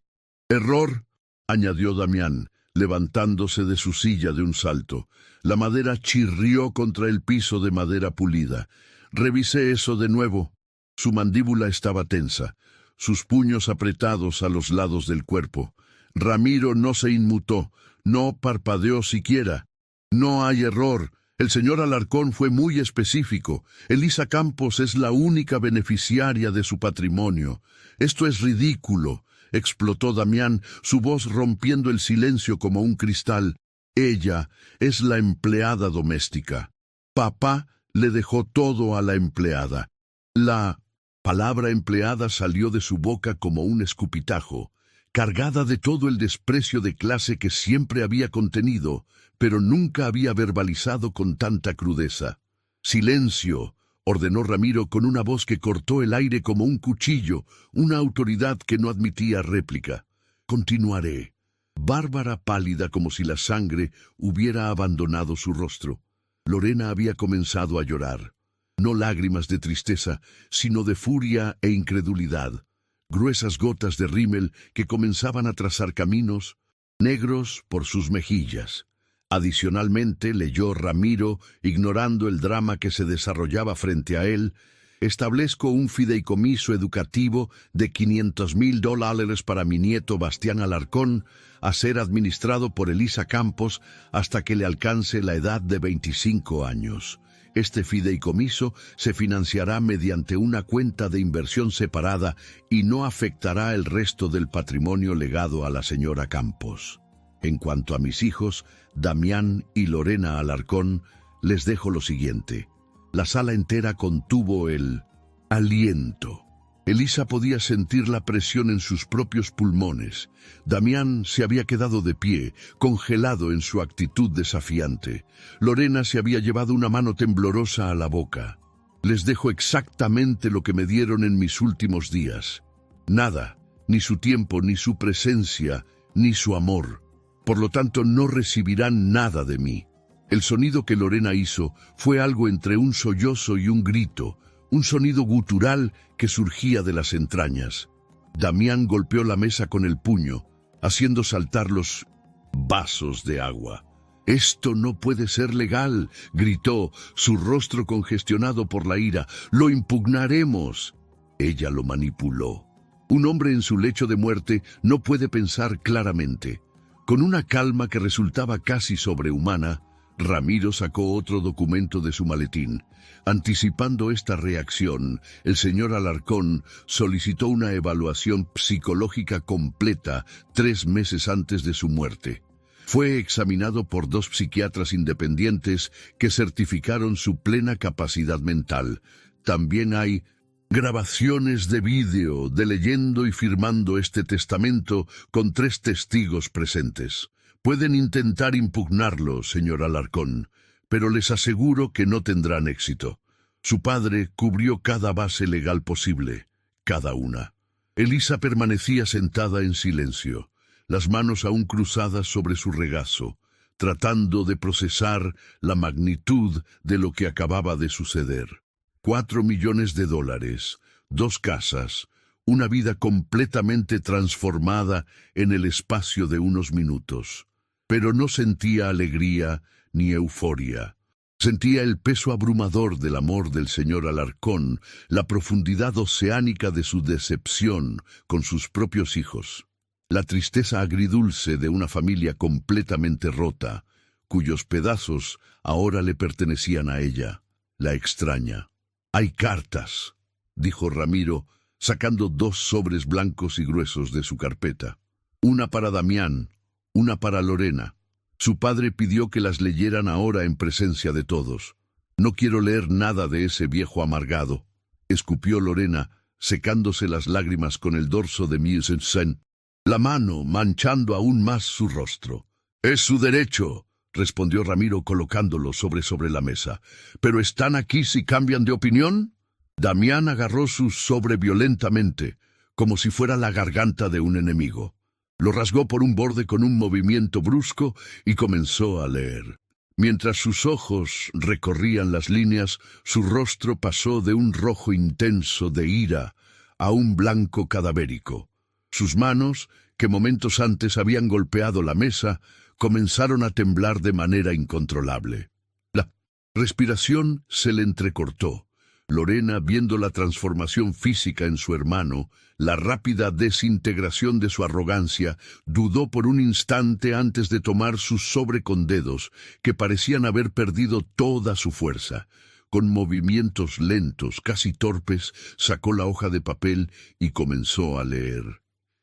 error», añadió Damián, levantándose de su silla de un salto. La madera chirrió contra el piso de madera pulida. Revisé eso de nuevo. Su mandíbula estaba tensa, sus puños apretados a los lados del cuerpo. Ramiro no se inmutó, no parpadeó siquiera. No hay error. El señor Alarcón fue muy específico. Elisa Campos es la única beneficiaria de su patrimonio. Esto es ridículo, explotó Damián, su voz rompiendo el silencio como un cristal. Ella es la empleada doméstica. Papá le dejó todo a la empleada. La palabra empleada salió de su boca como un escupitajo, cargada de todo el desprecio de clase que siempre había contenido, pero nunca había verbalizado con tanta crudeza. «Silencio», ordenó Ramiro con una voz que cortó el aire como un cuchillo, una autoridad que no admitía réplica. «Continuaré». Bárbara, pálida como si la sangre hubiera abandonado su rostro. Lorena había comenzado a llorar. No lágrimas de tristeza, sino de furia e incredulidad. Gruesas gotas de rímel que comenzaban a trazar caminos negros por sus mejillas. Adicionalmente, leyó Ramiro, ignorando el drama que se desarrollaba frente a él: «Establezco un fideicomiso educativo de $500,000 para mi nieto Bastián Alarcón, a ser administrado por Elisa Campos hasta que le alcance la edad de 25 años. Este fideicomiso se financiará mediante una cuenta de inversión separada y no afectará el resto del patrimonio legado a la señora Campos. En cuanto a mis hijos, Damián y Lorena Alarcón, les dejo lo siguiente». La sala entera contuvo el aliento. Elisa podía sentir la presión en sus propios pulmones. Damián se había quedado de pie, congelado en su actitud desafiante. Lorena se había llevado una mano temblorosa a la boca. «Les dejo exactamente lo que me dieron en mis últimos días. Nada, ni su tiempo, ni su presencia, ni su amor. Por lo tanto, no recibirán nada de mí». El sonido que Lorena hizo fue algo entre un sollozo y un grito, un sonido gutural que surgía de las entrañas. Damián golpeó la mesa con el puño, haciendo saltar los vasos de agua. «Esto no puede ser legal», gritó, su rostro congestionado por la ira. «Lo impugnaremos». Ella lo manipuló. Un hombre en su lecho de muerte no puede pensar claramente. Con una calma que resultaba casi sobrehumana, Ramiro sacó otro documento de su maletín. Anticipando esta reacción, el señor Alarcón solicitó una evaluación psicológica completa 3 meses antes de su muerte. Fue examinado por 2 psiquiatras independientes que certificaron su plena capacidad mental. También hay grabaciones de vídeo de leyendo y firmando este testamento con 3 testigos presentes. Pueden intentar impugnarlo, señor Alarcón, pero les aseguro que no tendrán éxito. Su padre cubrió cada base legal posible, cada una. Elisa permanecía sentada en silencio, las manos aún cruzadas sobre su regazo, tratando de procesar la magnitud de lo que acababa de suceder. $4 millones, 2 casas, una vida completamente transformada en el espacio de unos minutos. Pero no sentía alegría ni euforia. Sentía el peso abrumador del amor del señor Alarcón, la profundidad oceánica de su decepción con sus propios hijos, la tristeza agridulce de una familia completamente rota, cuyos pedazos ahora le pertenecían a ella. La extraña. «Hay cartas», dijo Ramiro, sacando 2 sobres blancos y gruesos de su carpeta. «Una para Damián, una para Lorena. Su padre pidió que las leyeran ahora en presencia de todos. No quiero leer nada de ese viejo amargado», escupió Lorena, secándose las lágrimas con el dorso de Mieuxen, la mano manchando aún más su rostro. «Es su derecho», respondió Ramiro colocándolo sobre la mesa. «¿Pero están aquí si cambian de opinión?» Damián agarró su sobre violentamente, como si fuera la garganta de un enemigo. Lo rasgó por un borde con un movimiento brusco y comenzó a leer. Mientras sus ojos recorrían las líneas, su rostro pasó de un rojo intenso de ira a un blanco cadavérico. Sus manos, que momentos antes habían golpeado la mesa, comenzaron a temblar de manera incontrolable. La respiración se le entrecortó. Lorena, viendo la transformación física en su hermano, la rápida desintegración de su arrogancia, dudó por un instante antes de tomar sus sobrecondedos, que parecían haber perdido toda su fuerza. Con movimientos lentos, casi torpes, sacó la hoja de papel y comenzó a leer.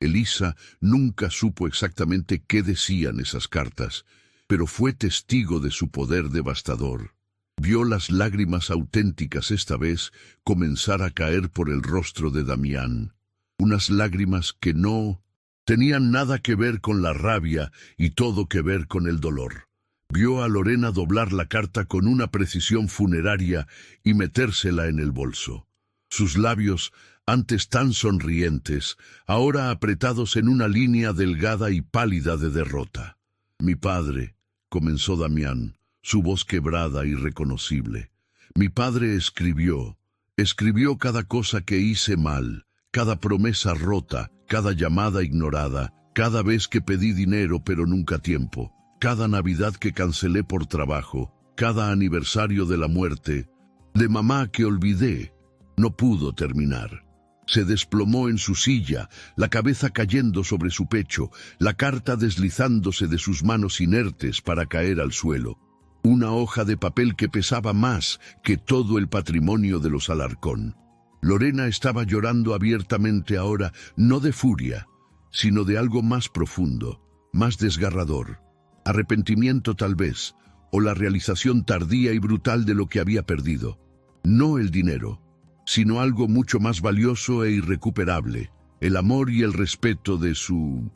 Elisa nunca supo exactamente qué decían esas cartas, pero fue testigo de su poder devastador. Vio las lágrimas auténticas esta vez comenzar a caer por el rostro de Damián. Unas lágrimas que no tenían nada que ver con la rabia y todo que ver con el dolor. Vio a Lorena doblar la carta con una precisión funeraria y metérsela en el bolso. Sus labios, antes tan sonrientes, ahora apretados en una línea delgada y pálida de derrota. «Mi padre», comenzó Damián, su voz quebrada y reconocible. «Mi padre escribió cada cosa que hice mal, cada promesa rota, cada llamada ignorada, cada vez que pedí dinero pero nunca tiempo, cada Navidad que cancelé por trabajo, cada aniversario de la muerte, de mamá que olvidé». No pudo terminar. Se desplomó en su silla, la cabeza cayendo sobre su pecho, la carta deslizándose de sus manos inertes para caer al suelo. Una hoja de papel que pesaba más que todo el patrimonio de los Alarcón. Lorena estaba llorando abiertamente ahora, no de furia, sino de algo más profundo, más desgarrador. Arrepentimiento tal vez, o la realización tardía y brutal de lo que había perdido. No el dinero, sino algo mucho más valioso e irrecuperable, el amor y el respeto de su...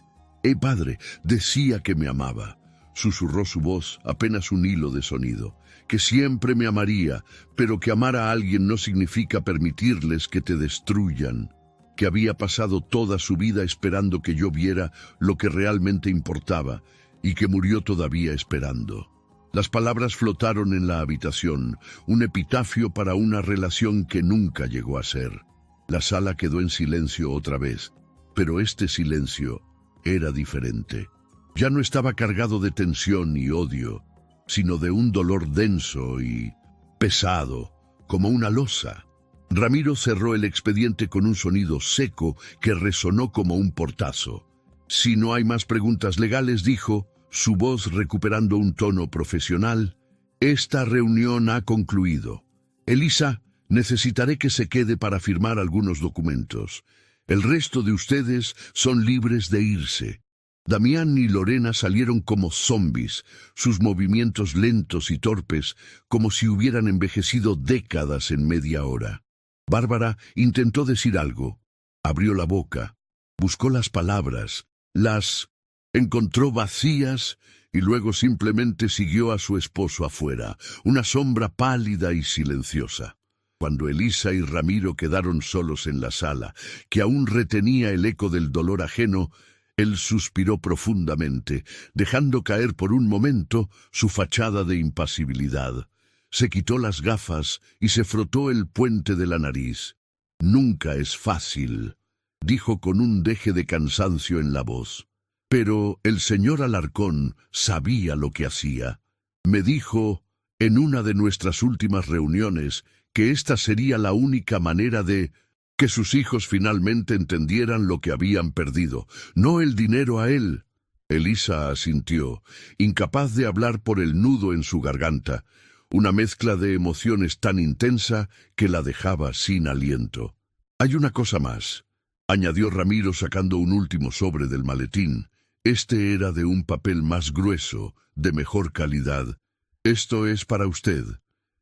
padre, decía que me amaba. Susurró su voz, apenas un hilo de sonido, que siempre me amaría, pero que amar a alguien no significa permitirles que te destruyan, que había pasado toda su vida esperando que yo viera lo que realmente importaba y que murió todavía esperando. Las palabras flotaron en la habitación, un epitafio para una relación que nunca llegó a ser. La sala quedó en silencio otra vez, pero este silencio era diferente. Ya no estaba cargado de tensión y odio, sino de un dolor denso y pesado, como una losa. Ramiro cerró el expediente con un sonido seco que resonó como un portazo. «Si no hay más preguntas legales», dijo, su voz recuperando un tono profesional, «esta reunión ha concluido. Elisa, necesitaré que se quede para firmar algunos documentos. El resto de ustedes son libres de irse». Damián y Lorena salieron como zombis, sus movimientos lentos y torpes, como si hubieran envejecido décadas en media hora. Bárbara intentó decir algo. Abrió la boca, buscó las palabras, las encontró vacías y luego simplemente siguió a su esposo afuera, una sombra pálida y silenciosa. Cuando Elisa y Ramiro quedaron solos en la sala, que aún retenía el eco del dolor ajeno, él suspiró profundamente, dejando caer por un momento su fachada de impasibilidad. Se quitó las gafas y se frotó el puente de la nariz. «Nunca es fácil», dijo con un deje de cansancio en la voz. «Pero el señor Alarcón sabía lo que hacía. Me dijo, en una de nuestras últimas reuniones, que esta sería la única manera de que sus hijos finalmente entendieran lo que habían perdido, no el dinero a él». Elisa asintió, incapaz de hablar por el nudo en su garganta, una mezcla de emociones tan intensa que la dejaba sin aliento. «Hay una cosa más», añadió Ramiro sacando un último sobre del maletín. Este era de un papel más grueso, de mejor calidad. «Esto es para usted.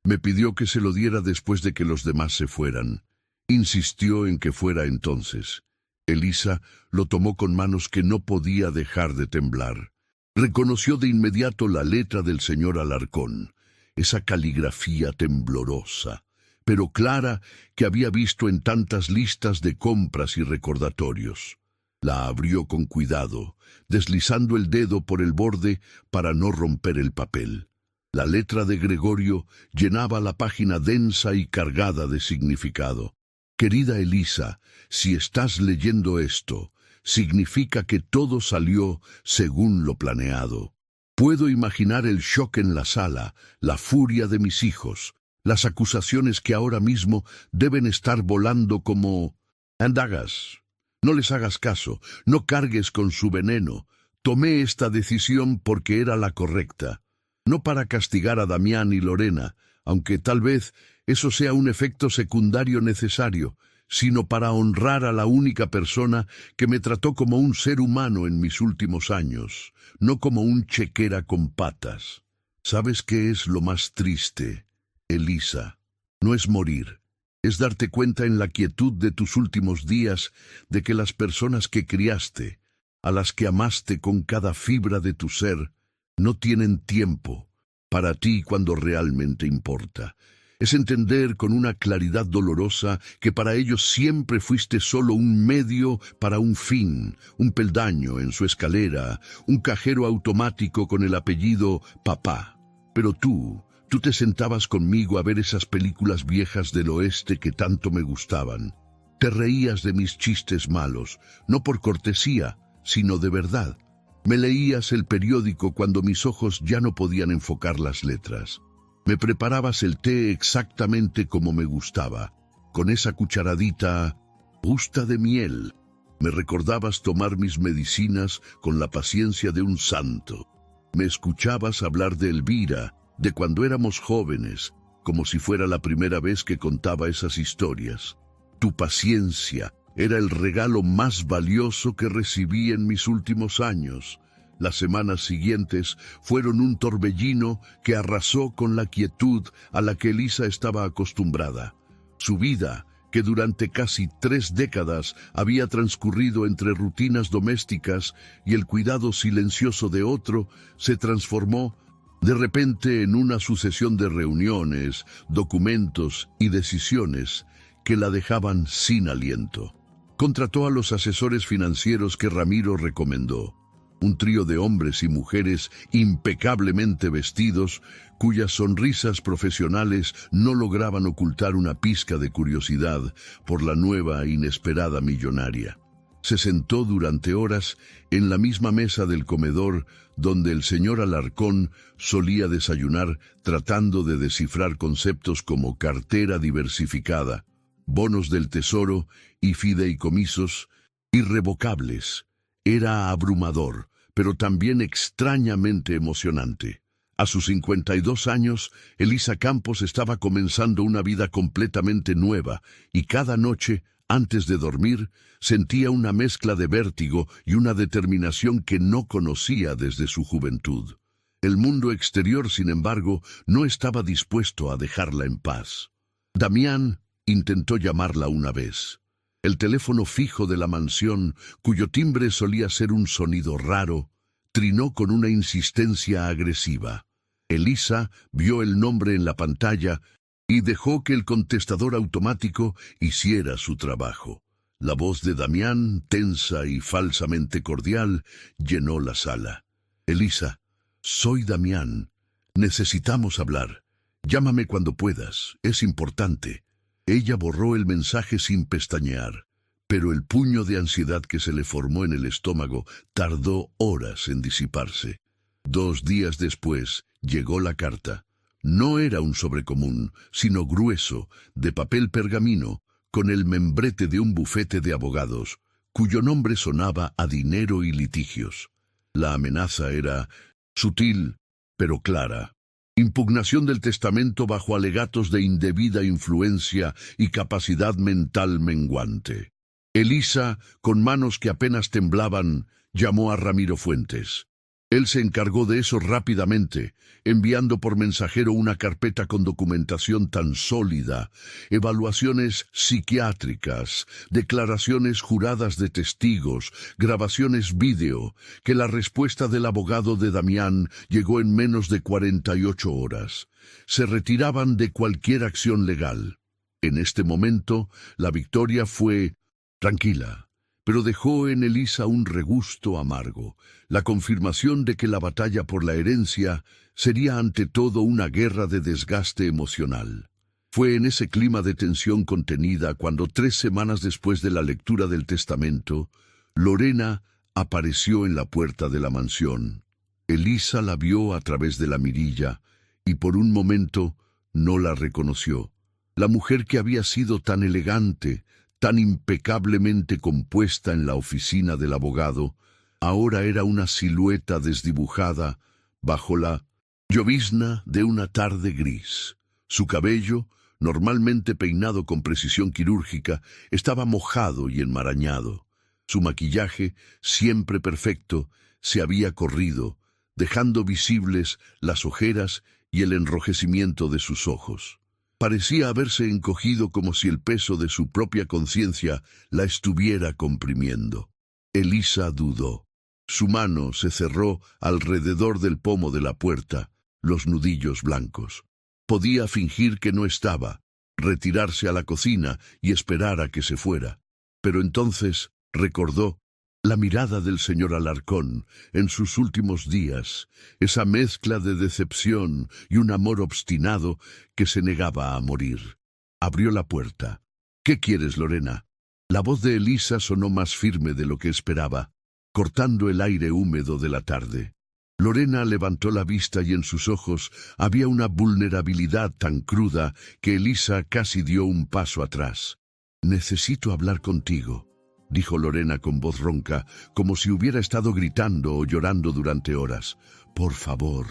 Me pidió que se lo diera después de que los demás se fueran». Insistió en que fuera entonces. Elisa lo tomó con manos que no podía dejar de temblar. Reconoció de inmediato la letra del señor Alarcón, esa caligrafía temblorosa, pero clara que había visto en tantas listas de compras y recordatorios. La abrió con cuidado, deslizando el dedo por el borde para no romper el papel. La letra de Gregorio llenaba la página densa y cargada de significado. «Querida Elisa, si estás leyendo esto, significa que todo salió según lo planeado. Puedo imaginar el shock en la sala, la furia de mis hijos, las acusaciones que ahora mismo deben estar volando como andagas. No les hagas caso, no cargues con su veneno. Tomé esta decisión porque era la correcta, no para castigar a Damián y Lorena, aunque tal vez eso sea un efecto secundario necesario, sino para honrar a la única persona que me trató como un ser humano en mis últimos años, no como un chequera con patas. ¿Sabes qué es lo más triste, Elisa? No es morir. Es darte cuenta en la quietud de tus últimos días de que las personas que criaste, a las que amaste con cada fibra de tu ser, no tienen tiempo para ti cuando realmente importa. Es entender con una claridad dolorosa que para ellos siempre fuiste solo un medio para un fin, un peldaño en su escalera, un cajero automático con el apellido papá. Pero tú te sentabas conmigo a ver esas películas viejas del oeste que tanto me gustaban. Te reías de mis chistes malos, no por cortesía, sino de verdad. Me leías el periódico cuando mis ojos ya no podían enfocar las letras. Me preparabas el té exactamente como me gustaba, con esa cucharadita justa de miel. Me recordabas tomar mis medicinas con la paciencia de un santo. Me escuchabas hablar de Elvira, de cuando éramos jóvenes, como si fuera la primera vez que contaba esas historias. Tu paciencia era el regalo más valioso que recibí en mis últimos años. Las semanas siguientes fueron un torbellino que arrasó con la quietud a la que Elisa estaba acostumbrada. Su vida, que durante casi 3 décadas había transcurrido entre rutinas domésticas y el cuidado silencioso de otro, se transformó de repente en una sucesión de reuniones, documentos y decisiones que la dejaban sin aliento. Contrató a los asesores financieros que Ramiro recomendó, un trío de hombres y mujeres impecablemente vestidos, cuyas sonrisas profesionales no lograban ocultar una pizca de curiosidad por la nueva e inesperada millonaria. Se sentó durante horas en la misma mesa del comedor donde el señor Alarcón solía desayunar, tratando de descifrar conceptos como cartera diversificada, bonos del tesoro y fideicomisos irrevocables. Era abrumador, pero también extrañamente emocionante. A sus 52 años, Elisa Campos estaba comenzando una vida completamente nueva y cada noche, antes de dormir, sentía una mezcla de vértigo y una determinación que no conocía desde su juventud. El mundo exterior, sin embargo, no estaba dispuesto a dejarla en paz. Damián intentó llamarla una vez. El teléfono fijo de la mansión, cuyo timbre solía ser un sonido raro, trinó con una insistencia agresiva. Elisa vio el nombre en la pantalla y dejó que el contestador automático hiciera su trabajo. La voz de Damián, tensa y falsamente cordial, llenó la sala. Elisa, soy Damián. Necesitamos hablar. Llámame cuando puedas. Es importante. Ella borró el mensaje sin pestañear, pero el puño de ansiedad que se le formó en el estómago tardó horas en disiparse. 2 días después llegó la carta. No era un sobre común, sino grueso, de papel pergamino, con el membrete de un bufete de abogados, cuyo nombre sonaba a dinero y litigios. La amenaza era sutil, pero clara. Impugnación del testamento bajo alegatos de indebida influencia y capacidad mental menguante. Elisa, con manos que apenas temblaban, llamó a Ramiro Fuentes. Él se encargó de eso rápidamente, enviando por mensajero una carpeta con documentación tan sólida, evaluaciones psiquiátricas, declaraciones juradas de testigos, grabaciones vídeo, que la respuesta del abogado de Damián llegó en menos de 48 horas. Se retiraban de cualquier acción legal. En este momento, la victoria fue tranquila, pero dejó en Elisa un regusto amargo, la confirmación de que la batalla por la herencia sería ante todo una guerra de desgaste emocional. Fue en ese clima de tensión contenida cuando 3 semanas después de la lectura del testamento, Lorena apareció en la puerta de la mansión. Elisa la vio a través de la mirilla y por un momento no la reconoció. La mujer que había sido tan elegante, tan impecablemente compuesta en la oficina del abogado, ahora era una silueta desdibujada bajo la llovizna de una tarde gris. Su cabello, normalmente peinado con precisión quirúrgica, estaba mojado y enmarañado. Su maquillaje, siempre perfecto, se había corrido, dejando visibles las ojeras y el enrojecimiento de sus ojos. Parecía haberse encogido como si el peso de su propia conciencia la estuviera comprimiendo. Elisa dudó. Su mano se cerró alrededor del pomo de la puerta, los nudillos blancos. Podía fingir que no estaba, retirarse a la cocina y esperar a que se fuera. Pero entonces recordó la mirada del señor Alarcón en sus últimos días, esa mezcla de decepción y un amor obstinado que se negaba a morir. Abrió la puerta. «¿Qué quieres, Lorena?» La voz de Elisa sonó más firme de lo que esperaba, cortando el aire húmedo de la tarde. Lorena levantó la vista y en sus ojos había una vulnerabilidad tan cruda que Elisa casi dio un paso atrás. «Necesito hablar contigo», dijo Lorena con voz ronca, como si hubiera estado gritando o llorando durante horas. «Por favor».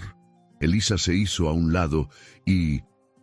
Elisa se hizo a un lado y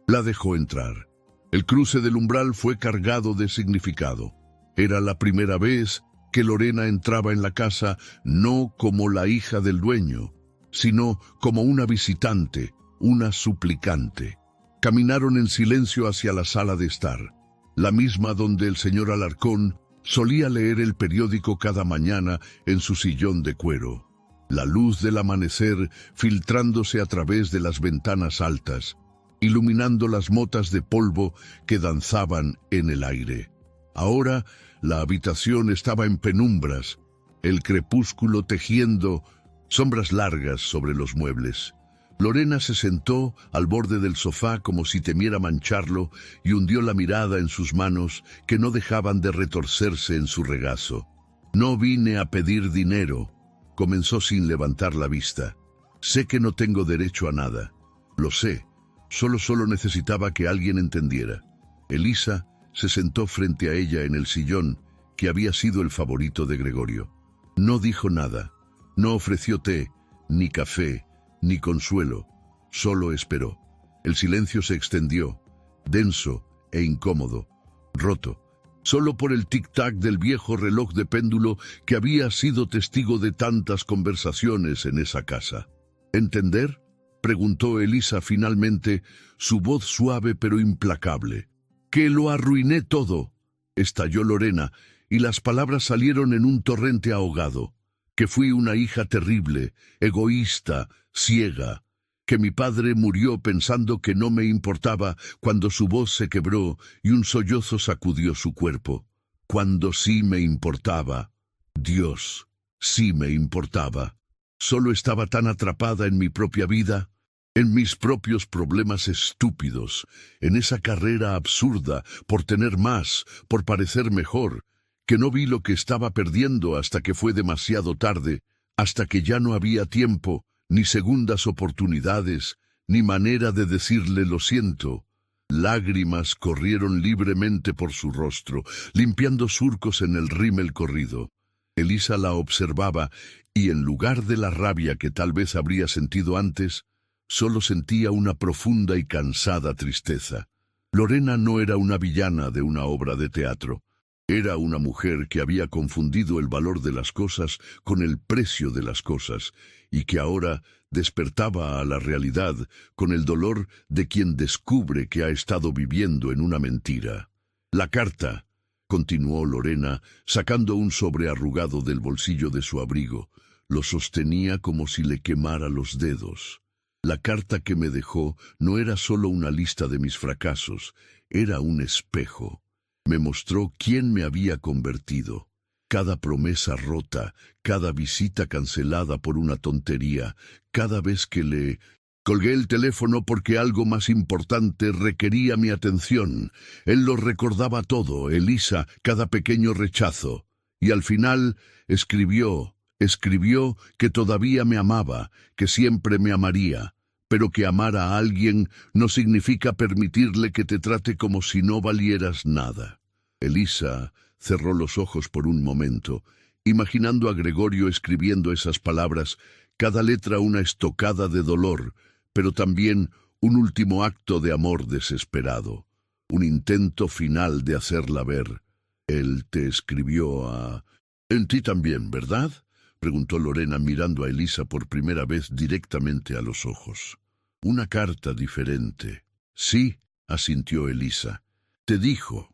la dejó entrar. El cruce del umbral fue cargado de significado. Era la primera vez que Lorena entraba en la casa no como la hija del dueño, sino como una visitante, una suplicante. Caminaron en silencio hacia la sala de estar, la misma donde el señor Alarcón solía leer el periódico cada mañana en su sillón de cuero. La luz del amanecer filtrándose a través de las ventanas altas, iluminando las motas de polvo que danzaban en el aire. Ahora la habitación estaba en penumbras, el crepúsculo tejiendo sombras largas sobre los muebles. Lorena se sentó al borde del sofá como si temiera mancharlo y hundió la mirada en sus manos que no dejaban de retorcerse en su regazo. «No vine a pedir dinero», comenzó sin levantar la vista. «Sé que no tengo derecho a nada. Lo sé. Solo necesitaba que alguien entendiera». Elisa se sentó frente a ella en el sillón que había sido el favorito de Gregorio. No dijo nada. No ofreció té, ni café, ni consuelo. Solo esperó. El silencio se extendió, denso e incómodo, roto, solo por el tic-tac del viejo reloj de péndulo que había sido testigo de tantas conversaciones en esa casa. «¿Entender?», preguntó Elisa finalmente, su voz suave pero implacable. «Que lo arruiné todo», estalló Lorena, y las palabras salieron en un torrente ahogado. «Que fui una hija terrible, egoísta, ciega, que mi padre murió pensando que no me importaba cuando su voz se quebró y un sollozo sacudió su cuerpo. Cuando sí me importaba. Dios, sí me importaba. Solo estaba tan atrapada en mi propia vida, en mis propios problemas estúpidos, en esa carrera absurda por tener más, por parecer mejor, que no vi lo que estaba perdiendo hasta que fue demasiado tarde, hasta que ya no había tiempo, ni segundas oportunidades, ni manera de decirle lo siento. Lágrimas corrieron libremente por su rostro, limpiando surcos en el rímel corrido. Elisa la observaba y en lugar de la rabia que tal vez habría sentido antes, solo sentía una profunda y cansada tristeza. Lorena no era una villana de una obra de teatro. Era una mujer que había confundido el valor de las cosas con el precio de las cosas, y que ahora despertaba a la realidad con el dolor de quien descubre que ha estado viviendo en una mentira. «La carta», continuó Lorena, sacando un sobre arrugado del bolsillo de su abrigo, lo sostenía como si le quemara los dedos. «La carta que me dejó no era solo una lista de mis fracasos, era un espejo. Me mostró quién me había convertido. Cada promesa rota, cada visita cancelada por una tontería, cada vez que le colgué el teléfono porque algo más importante requería mi atención. Él lo recordaba todo, Elisa, cada pequeño rechazo. Y al final escribió Escribió que todavía me amaba, que siempre me amaría, pero que amar a alguien no significa permitirle que te trate como si no valieras nada. Elisa cerró los ojos por un momento, imaginando a Gregorio escribiendo esas palabras, cada letra una estocada de dolor, pero también un último acto de amor desesperado, un intento final de hacerla ver. Él te escribió a... En ti también, ¿verdad?, preguntó Lorena mirando a Elisa por primera vez directamente a los ojos. Una carta diferente. Sí, asintió Elisa. Te dijo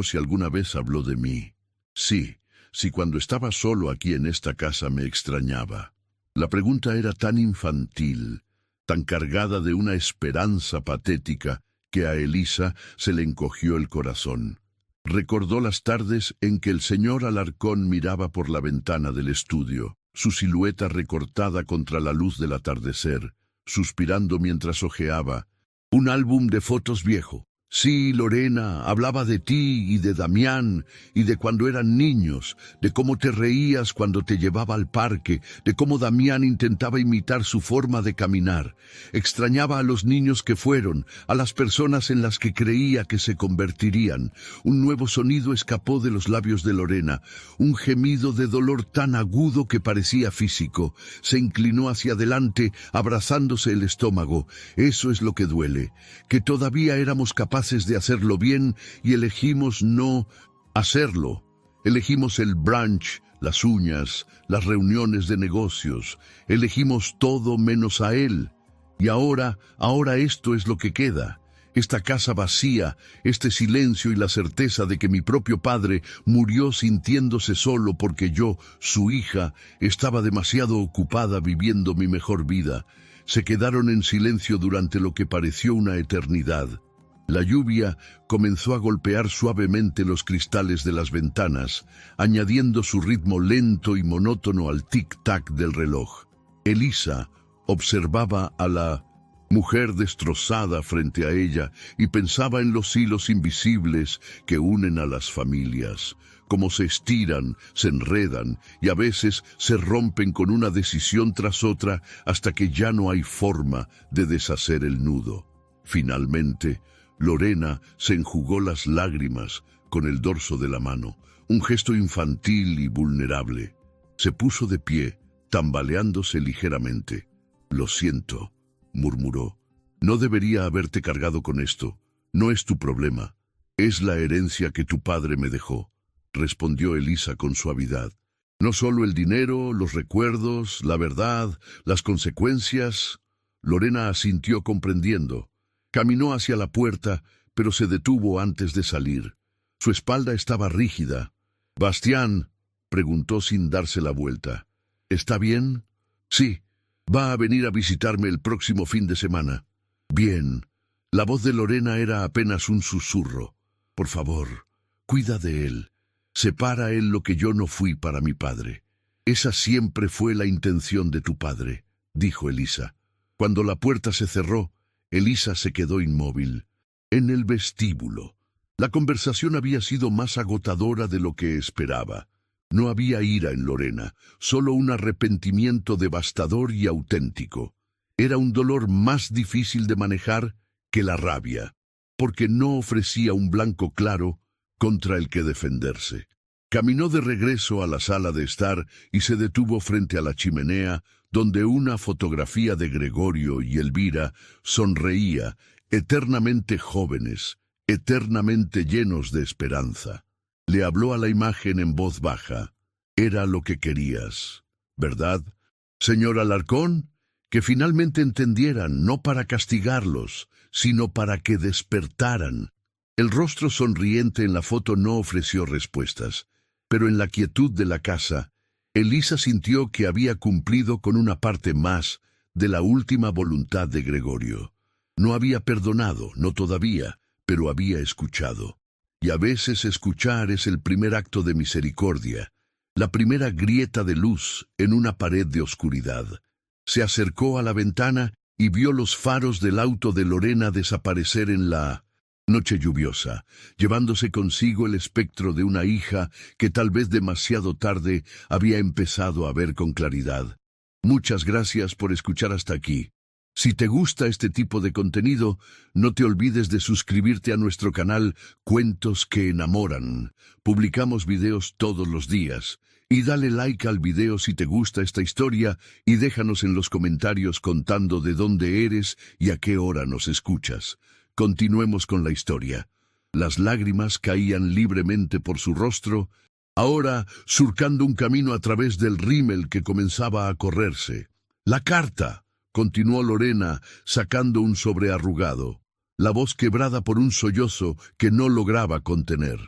si alguna vez habló de mí. Sí, si cuando estaba solo aquí en esta casa me extrañaba. La pregunta era tan infantil, tan cargada de una esperanza patética, que a Elisa se le encogió el corazón. Recordó las tardes en que el señor Alarcón miraba por la ventana del estudio, su silueta recortada contra la luz del atardecer, suspirando mientras hojeaba un álbum de fotos viejo. Sí, Lorena, hablaba de ti y de Damián, y de cuando eran niños, de cómo te reías cuando te llevaba al parque, de cómo Damián intentaba imitar su forma de caminar. Extrañaba a los niños que fueron, a las personas en las que creía que se convertirían. Un nuevo sonido escapó de los labios de Lorena, un gemido de dolor tan agudo que parecía físico. Se inclinó hacia adelante, abrazándose el estómago. Eso es lo que duele, que todavía éramos capaces de hacerlo bien y elegimos no hacerlo. Elegimos el brunch, las uñas, las reuniones de negocios. Elegimos todo menos a él. Y ahora esto es lo que queda. Esta casa vacía, este silencio y la certeza de que mi propio padre murió sintiéndose solo porque yo, su hija, estaba demasiado ocupada viviendo mi mejor vida. Se quedaron en silencio durante lo que pareció una eternidad. La lluvia comenzó a golpear suavemente los cristales de las ventanas, añadiendo su ritmo lento y monótono al tic-tac del reloj. Elisa observaba a la mujer destrozada frente a ella y pensaba en los hilos invisibles que unen a las familias, cómo se estiran, se enredan y a veces se rompen con una decisión tras otra hasta que ya no hay forma de deshacer el nudo. Finalmente, Lorena se enjugó las lágrimas con el dorso de la mano, un gesto infantil y vulnerable. Se puso de pie, tambaleándose ligeramente. «Lo siento», murmuró. «No debería haberte cargado con esto. No es tu problema. Es la herencia que tu padre me dejó», respondió Elisa con suavidad. «No solo el dinero, los recuerdos, la verdad, las consecuencias». Lorena asintió comprendiendo. Caminó hacia la puerta, pero se detuvo antes de salir. Su espalda estaba rígida. «Bastián», preguntó sin darse la vuelta. «¿Está bien?» «Sí. Va a venir a visitarme el próximo fin de semana». «Bien». La voz de Lorena era apenas un susurro. «Por favor, cuida de él. Separa él lo que yo no fui para mi padre». «Esa siempre fue la intención de tu padre», dijo Elisa. Cuando la puerta se cerró, Elisa se quedó inmóvil. En el vestíbulo. La conversación había sido más agotadora de lo que esperaba. No había ira en Lorena, solo un arrepentimiento devastador y auténtico. Era un dolor más difícil de manejar que la rabia, porque no ofrecía un blanco claro contra el que defenderse. Caminó de regreso a la sala de estar y se detuvo frente a la chimenea, donde una fotografía de Gregorio y Elvira sonreía, eternamente jóvenes, eternamente llenos de esperanza. Le habló a la imagen en voz baja. «Era lo que querías, ¿verdad, señor Alarcón?» Que finalmente entendieran, no para castigarlos, sino para que despertaran. El rostro sonriente en la foto no ofreció respuestas, pero en la quietud de la casa, Elisa sintió que había cumplido con una parte más de la última voluntad de Gregorio. No había perdonado, no todavía, pero había escuchado. Y a veces escuchar es el primer acto de misericordia, la primera grieta de luz en una pared de oscuridad. Se acercó a la ventana y vio los faros del auto de Lorena desaparecer en la Noche lluviosa, llevándose consigo el espectro de una hija que tal vez demasiado tarde había empezado a ver con claridad. Muchas gracias por escuchar hasta aquí. Si te gusta este tipo de contenido, no te olvides de suscribirte a nuestro canal Cuentos que Enamoran. Publicamos videos todos los días. Y dale like al video si te gusta esta historia y déjanos en los comentarios contando de dónde eres y a qué hora nos escuchas. Continuemos con la historia. Las lágrimas caían libremente por su rostro, ahora surcando un camino a través del rímel que comenzaba a correrse. «La carta», continuó Lorena, sacando un sobre arrugado, la voz quebrada por un sollozo que no lograba contener.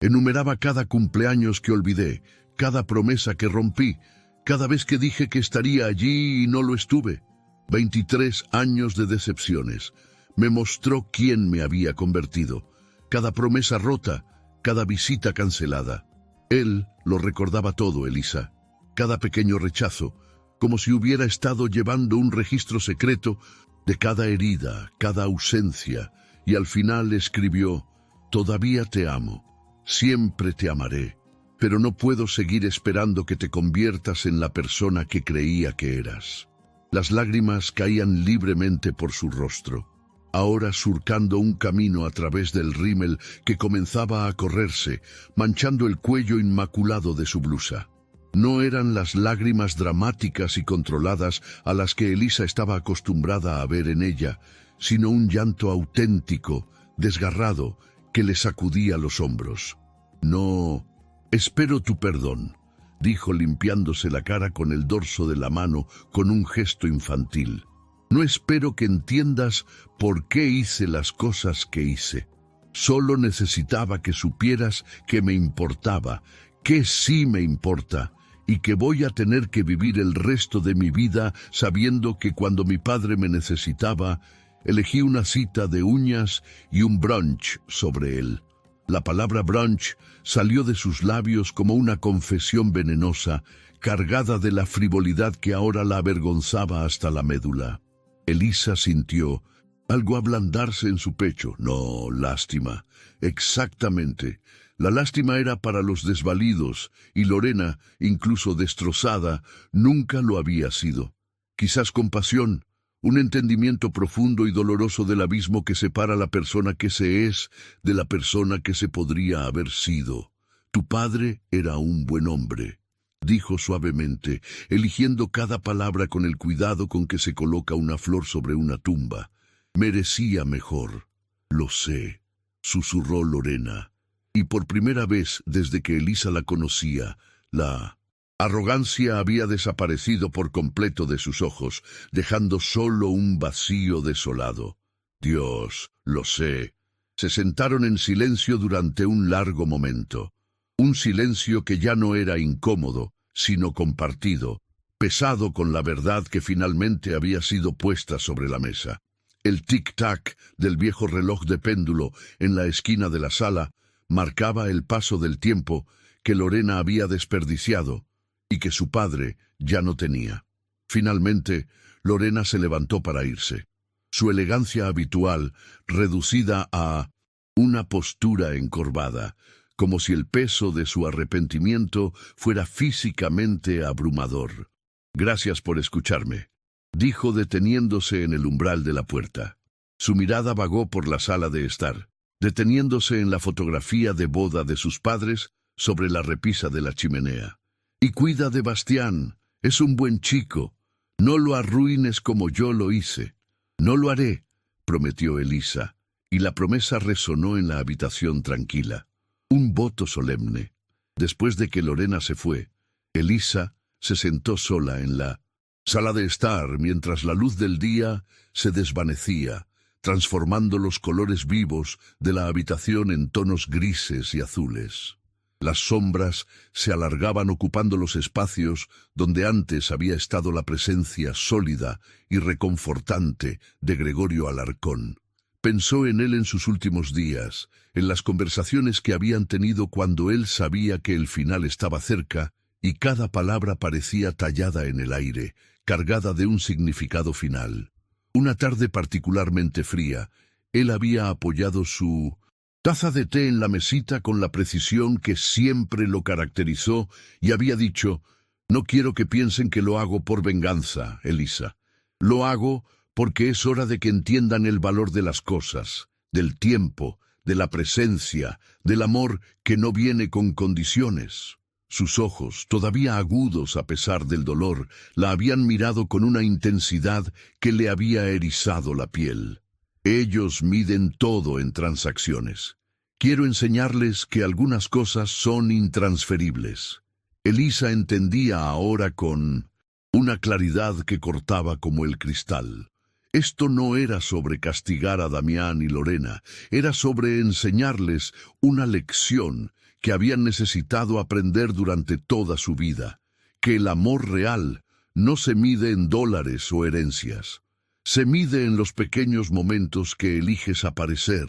Enumeraba cada cumpleaños que olvidé, cada promesa que rompí, cada vez que dije que estaría allí y no lo estuve. 23 años de decepciones. Me mostró quién me había convertido. Cada promesa rota, cada visita cancelada. Él lo recordaba todo, Elisa. Cada pequeño rechazo, como si hubiera estado llevando un registro secreto de cada herida, cada ausencia, y al final escribió: «Todavía te amo, siempre te amaré, pero no puedo seguir esperando que te conviertas en la persona que creía que eras». Las lágrimas caían libremente por su rostro, ahora surcando un camino a través del rímel que comenzaba a correrse, manchando el cuello inmaculado de su blusa. No eran las lágrimas dramáticas y controladas a las que Elisa estaba acostumbrada a ver en ella, sino un llanto auténtico, desgarrado, que le sacudía los hombros. «No, espero tu perdón», dijo limpiándose la cara con el dorso de la mano con un gesto infantil. «No espero que entiendas por qué hice las cosas que hice. Solo necesitaba que supieras que me importaba, que sí me importa, y que voy a tener que vivir el resto de mi vida sabiendo que cuando mi padre me necesitaba, elegí una cita de uñas y un brunch sobre él». La palabra brunch salió de sus labios como una confesión venenosa, cargada de la frivolidad que ahora la avergonzaba hasta la médula. Elisa sintió algo ablandarse en su pecho. No, lástima. Exactamente. La lástima era para los desvalidos, y Lorena, incluso destrozada, nunca lo había sido. Quizás compasión, un entendimiento profundo y doloroso del abismo que separa la persona que se es de la persona que se podría haber sido. «Tu padre era un buen hombre», dijo suavemente, eligiendo cada palabra con el cuidado con que se coloca una flor sobre una tumba. «Merecía mejor». «Lo sé», susurró Lorena, y por primera vez desde que Elisa la conocía, la arrogancia había desaparecido por completo de sus ojos, dejando solo un vacío desolado. «Dios, lo sé». Se sentaron en silencio durante un largo momento. Un silencio que ya no era incómodo, sino compartido, pesado con la verdad que finalmente había sido puesta sobre la mesa. El tic-tac del viejo reloj de péndulo en la esquina de la sala marcaba el paso del tiempo que Lorena había desperdiciado y que su padre ya no tenía. Finalmente, Lorena se levantó para irse. Su elegancia habitual, reducida a una postura encorvada, como si el peso de su arrepentimiento fuera físicamente abrumador. «Gracias por escucharme», dijo deteniéndose en el umbral de la puerta. Su mirada vagó por la sala de estar, deteniéndose en la fotografía de boda de sus padres sobre la repisa de la chimenea. «Y cuida de Bastián, es un buen chico. No lo arruines como yo lo hice». «No lo haré», prometió Elisa, y la promesa resonó en la habitación tranquila. Un voto solemne. Después de que Lorena se fue, Elisa se sentó sola en la sala de estar mientras la luz del día se desvanecía, transformando los colores vivos de la habitación en tonos grises y azules. Las sombras se alargaban ocupando los espacios donde antes había estado la presencia sólida y reconfortante de Gregorio Alarcón. Pensó en él en sus últimos días, en las conversaciones que habían tenido cuando él sabía que el final estaba cerca, y cada palabra parecía tallada en el aire, cargada de un significado final. Una tarde particularmente fría, él había apoyado su taza de té en la mesita con la precisión que siempre lo caracterizó y había dicho: «No quiero que piensen que lo hago por venganza, Elisa. Lo hago porque es hora de que entiendan el valor de las cosas, del tiempo, de la presencia, del amor que no viene con condiciones». Sus ojos, todavía agudos a pesar del dolor, la habían mirado con una intensidad que le había erizado la piel. Ellos miden todo en transacciones. Quiero enseñarles que algunas cosas son intransferibles. Elisa entendía ahora con una claridad que cortaba como el cristal. Esto no era sobre castigar a Damián y Lorena, era sobre enseñarles una lección que habían necesitado aprender durante toda su vida, que el amor real no se mide en dólares o herencias. Se mide en los pequeños momentos que eliges aparecer,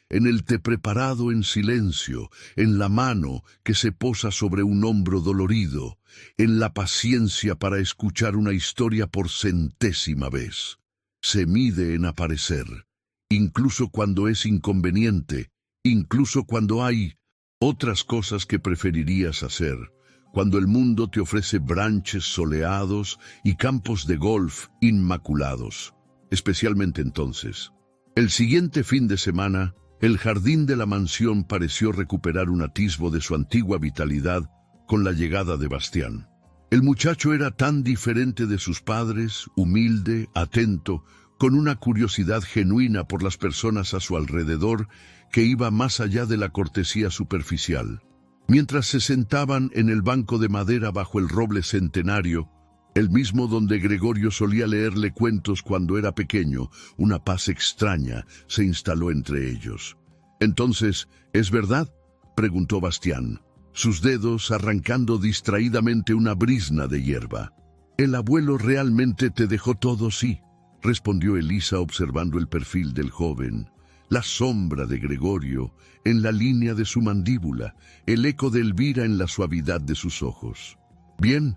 en el té preparado en silencio, en la mano que se posa sobre un hombro dolorido, en la paciencia para escuchar una historia por centésima vez. Se mide en aparecer, incluso cuando es inconveniente, incluso cuando hay otras cosas que preferirías hacer, cuando el mundo te ofrece branches soleados y campos de golf inmaculados. Especialmente entonces. El siguiente fin de semana, el jardín de la mansión pareció recuperar un atisbo de su antigua vitalidad con la llegada de Bastián. El muchacho era tan diferente de sus padres, humilde, atento, con una curiosidad genuina por las personas a su alrededor que iba más allá de la cortesía superficial. Mientras se sentaban en el banco de madera bajo el roble centenario, el mismo donde Gregorio solía leerle cuentos cuando era pequeño, una paz extraña se instaló entre ellos. «Entonces, ¿es verdad?», preguntó Bastián, sus dedos arrancando distraídamente una brizna de hierba. «¿El abuelo realmente te dejó todo?». «Sí», respondió Elisa observando el perfil del joven, la sombra de Gregorio en la línea de su mandíbula, el eco de Elvira en la suavidad de sus ojos. «Bien»,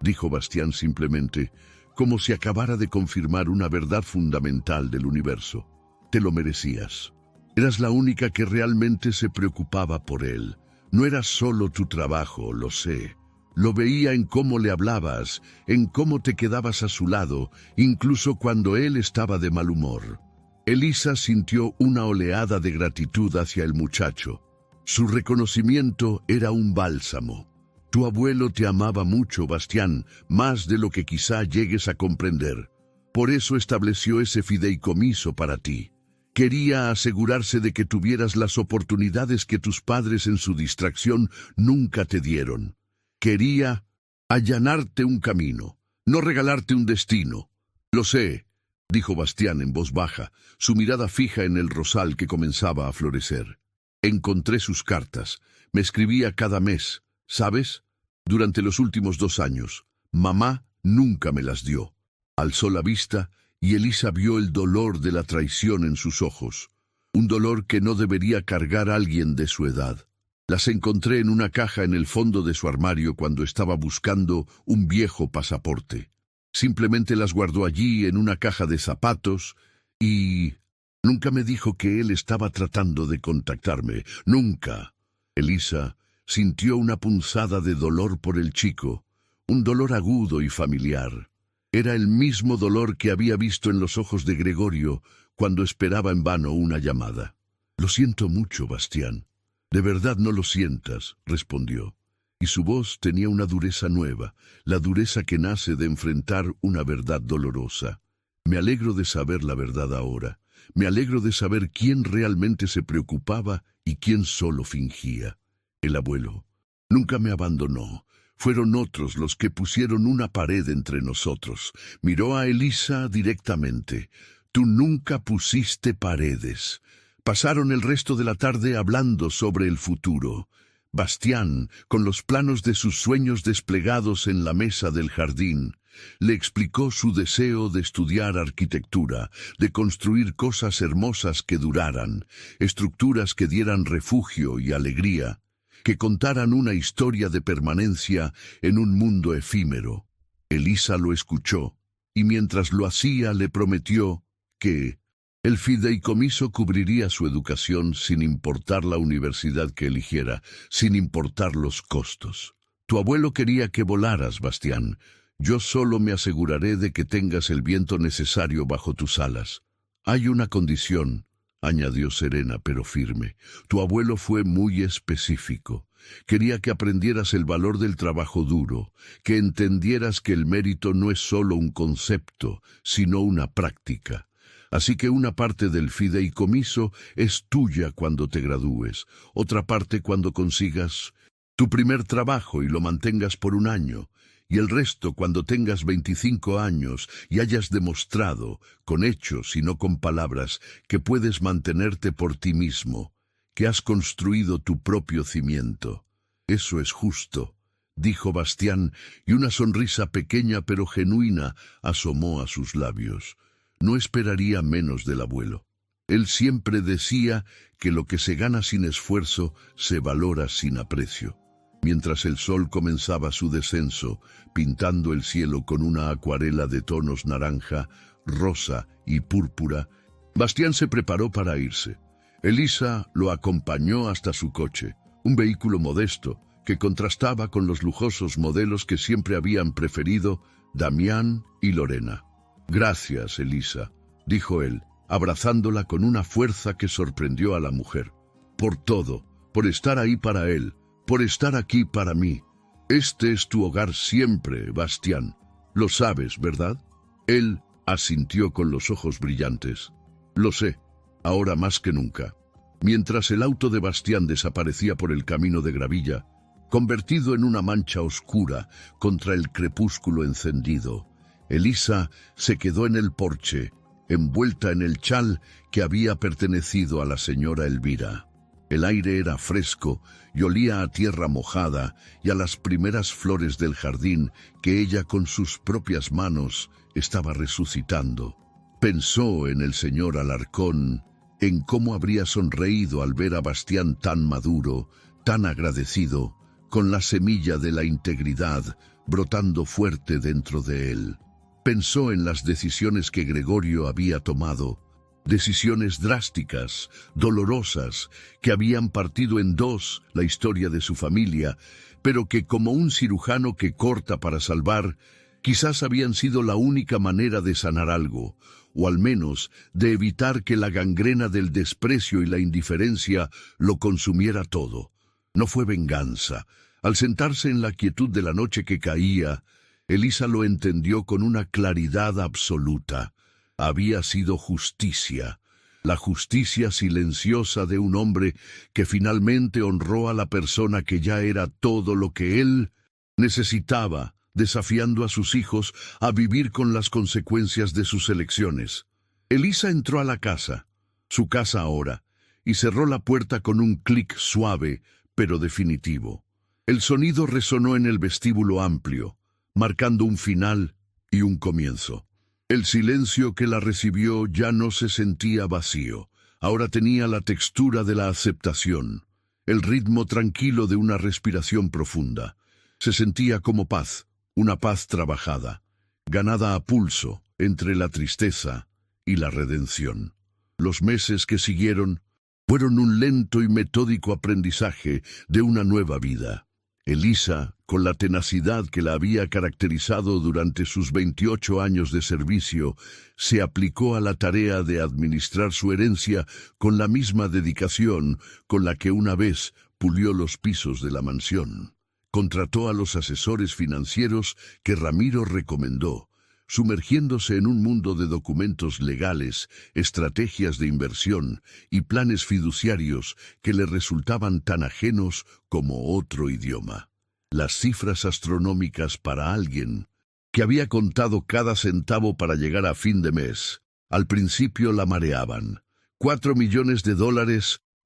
dijo Bastián simplemente, como si acabara de confirmar una verdad fundamental del universo. «Te lo merecías. Eras la única que realmente se preocupaba por él. No era solo tu trabajo, lo sé. Lo veía en cómo le hablabas, en cómo te quedabas a su lado, incluso cuando él estaba de mal humor». Elisa sintió una oleada de gratitud hacia el muchacho. Su reconocimiento era un bálsamo. «Tu abuelo te amaba mucho, Bastián, más de lo que quizá llegues a comprender. Por eso estableció ese fideicomiso para ti. Quería asegurarse de que tuvieras las oportunidades que tus padres en su distracción nunca te dieron. Quería allanarte un camino, no regalarte un destino». «Lo sé», dijo Bastián en voz baja, su mirada fija en el rosal que comenzaba a florecer. «Encontré sus cartas. Me escribía cada mes, ¿sabes? Durante los últimos 2 años. Mamá nunca me las dio». Alzó la vista y Elisa vio el dolor de la traición en sus ojos, un dolor que no debería cargar a alguien de su edad. «Las encontré en una caja en el fondo de su armario cuando estaba buscando un viejo pasaporte. Simplemente las guardó allí en una caja de zapatos y nunca me dijo que él estaba tratando de contactarme. Nunca». Elisa sintió una punzada de dolor por el chico, un dolor agudo y familiar. Era el mismo dolor que había visto en los ojos de Gregorio cuando esperaba en vano una llamada. «Lo siento mucho, Bastián». «De verdad no lo sientas», respondió. Y su voz tenía una dureza nueva, la dureza que nace de enfrentar una verdad dolorosa. «Me alegro de saber la verdad ahora. Me alegro de saber quién realmente se preocupaba y quién solo fingía. El abuelo nunca me abandonó. Fueron otros los que pusieron una pared entre nosotros». Miró a Elisa directamente. «Tú nunca pusiste paredes». Pasaron el resto de la tarde hablando sobre el futuro. Bastián, con los planos de sus sueños desplegados en la mesa del jardín, le explicó su deseo de estudiar arquitectura, de construir cosas hermosas que duraran, estructuras que dieran refugio y alegría, que contaran una historia de permanencia en un mundo efímero. Elisa lo escuchó, y mientras lo hacía le prometió que El fideicomiso cubriría su educación sin importar la universidad que eligiera, sin importar los costos. Tu abuelo quería que volaras, Bastián. Yo solo me aseguraré de que tengas el viento necesario bajo tus alas. Hay una condición, añadió serena pero firme. Tu abuelo fue muy específico. Quería que aprendieras el valor del trabajo duro, que entendieras que el mérito no es solo un concepto, sino una práctica. Así que una parte del fideicomiso es tuya cuando te gradúes, otra parte cuando consigas tu primer trabajo y lo mantengas por un año, y el resto cuando tengas 25 años y hayas demostrado, con hechos y no con palabras, que puedes mantenerte por ti mismo, que has construido tu propio cimiento. Eso es justo, dijo Bastián, y una sonrisa pequeña pero genuina asomó a sus labios. No esperaría menos del abuelo. Él siempre decía que lo que se gana sin esfuerzo se valora sin aprecio. Mientras el sol comenzaba su descenso, pintando el cielo con una acuarela de tonos naranja, rosa y púrpura, Bastián se preparó para irse. Elisa lo acompañó hasta su coche, un vehículo modesto que contrastaba con los lujosos modelos que siempre habían preferido Damián y Lorena. «Gracias, Elisa», dijo él, abrazándola con una fuerza que sorprendió a la mujer. «Por todo, por estar ahí para él, por estar aquí para mí. Este es tu hogar siempre, Bastián. Lo sabes, ¿verdad?» Él asintió con los ojos brillantes. «Lo sé, ahora más que nunca». Mientras el auto de Bastián desaparecía por el camino de gravilla, convertido en una mancha oscura contra el crepúsculo encendido, Elisa se quedó en el porche, envuelta en el chal que había pertenecido a la señora Elvira. El aire era fresco y olía a tierra mojada y a las primeras flores del jardín que ella con sus propias manos estaba resucitando. Pensó en el señor Alarcón, en cómo habría sonreído al ver a Bastián tan maduro, tan agradecido, con la semilla de la integridad brotando fuerte dentro de él. Pensó en las decisiones que Gregorio había tomado, decisiones drásticas, dolorosas, que habían partido en dos la historia de su familia, pero que como un cirujano que corta para salvar, quizás habían sido la única manera de sanar algo, o al menos de evitar que la gangrena del desprecio y la indiferencia lo consumiera todo. No fue venganza. Al sentarse en la quietud de la noche que caía, Elisa lo entendió con una claridad absoluta. Había sido justicia, la justicia silenciosa de un hombre que finalmente honró a la persona que ya era todo lo que él necesitaba, desafiando a sus hijos a vivir con las consecuencias de sus elecciones. Elisa entró a la casa, su casa ahora, y cerró la puerta con un clic suave, pero definitivo. El sonido resonó en el vestíbulo amplio, marcando un final y un comienzo. El silencio que la recibió ya no se sentía vacío, ahora tenía la textura de la aceptación, el ritmo tranquilo de una respiración profunda. Se sentía como paz, una paz trabajada, ganada a pulso entre la tristeza y la redención. Los meses que siguieron fueron un lento y metódico aprendizaje de una nueva vida. Elisa, con la tenacidad que la había caracterizado durante sus 28 años de servicio, se aplicó a la tarea de administrar su herencia con la misma dedicación con la que una vez pulió los pisos de la mansión. Contrató a los asesores financieros que Ramiro recomendó, sumergiéndose en un mundo de documentos legales, estrategias de inversión y planes fiduciarios que le resultaban tan ajenos como otro idioma. Las cifras astronómicas para alguien que había contado cada centavo para llegar a fin de mes, al principio la mareaban. $4 millones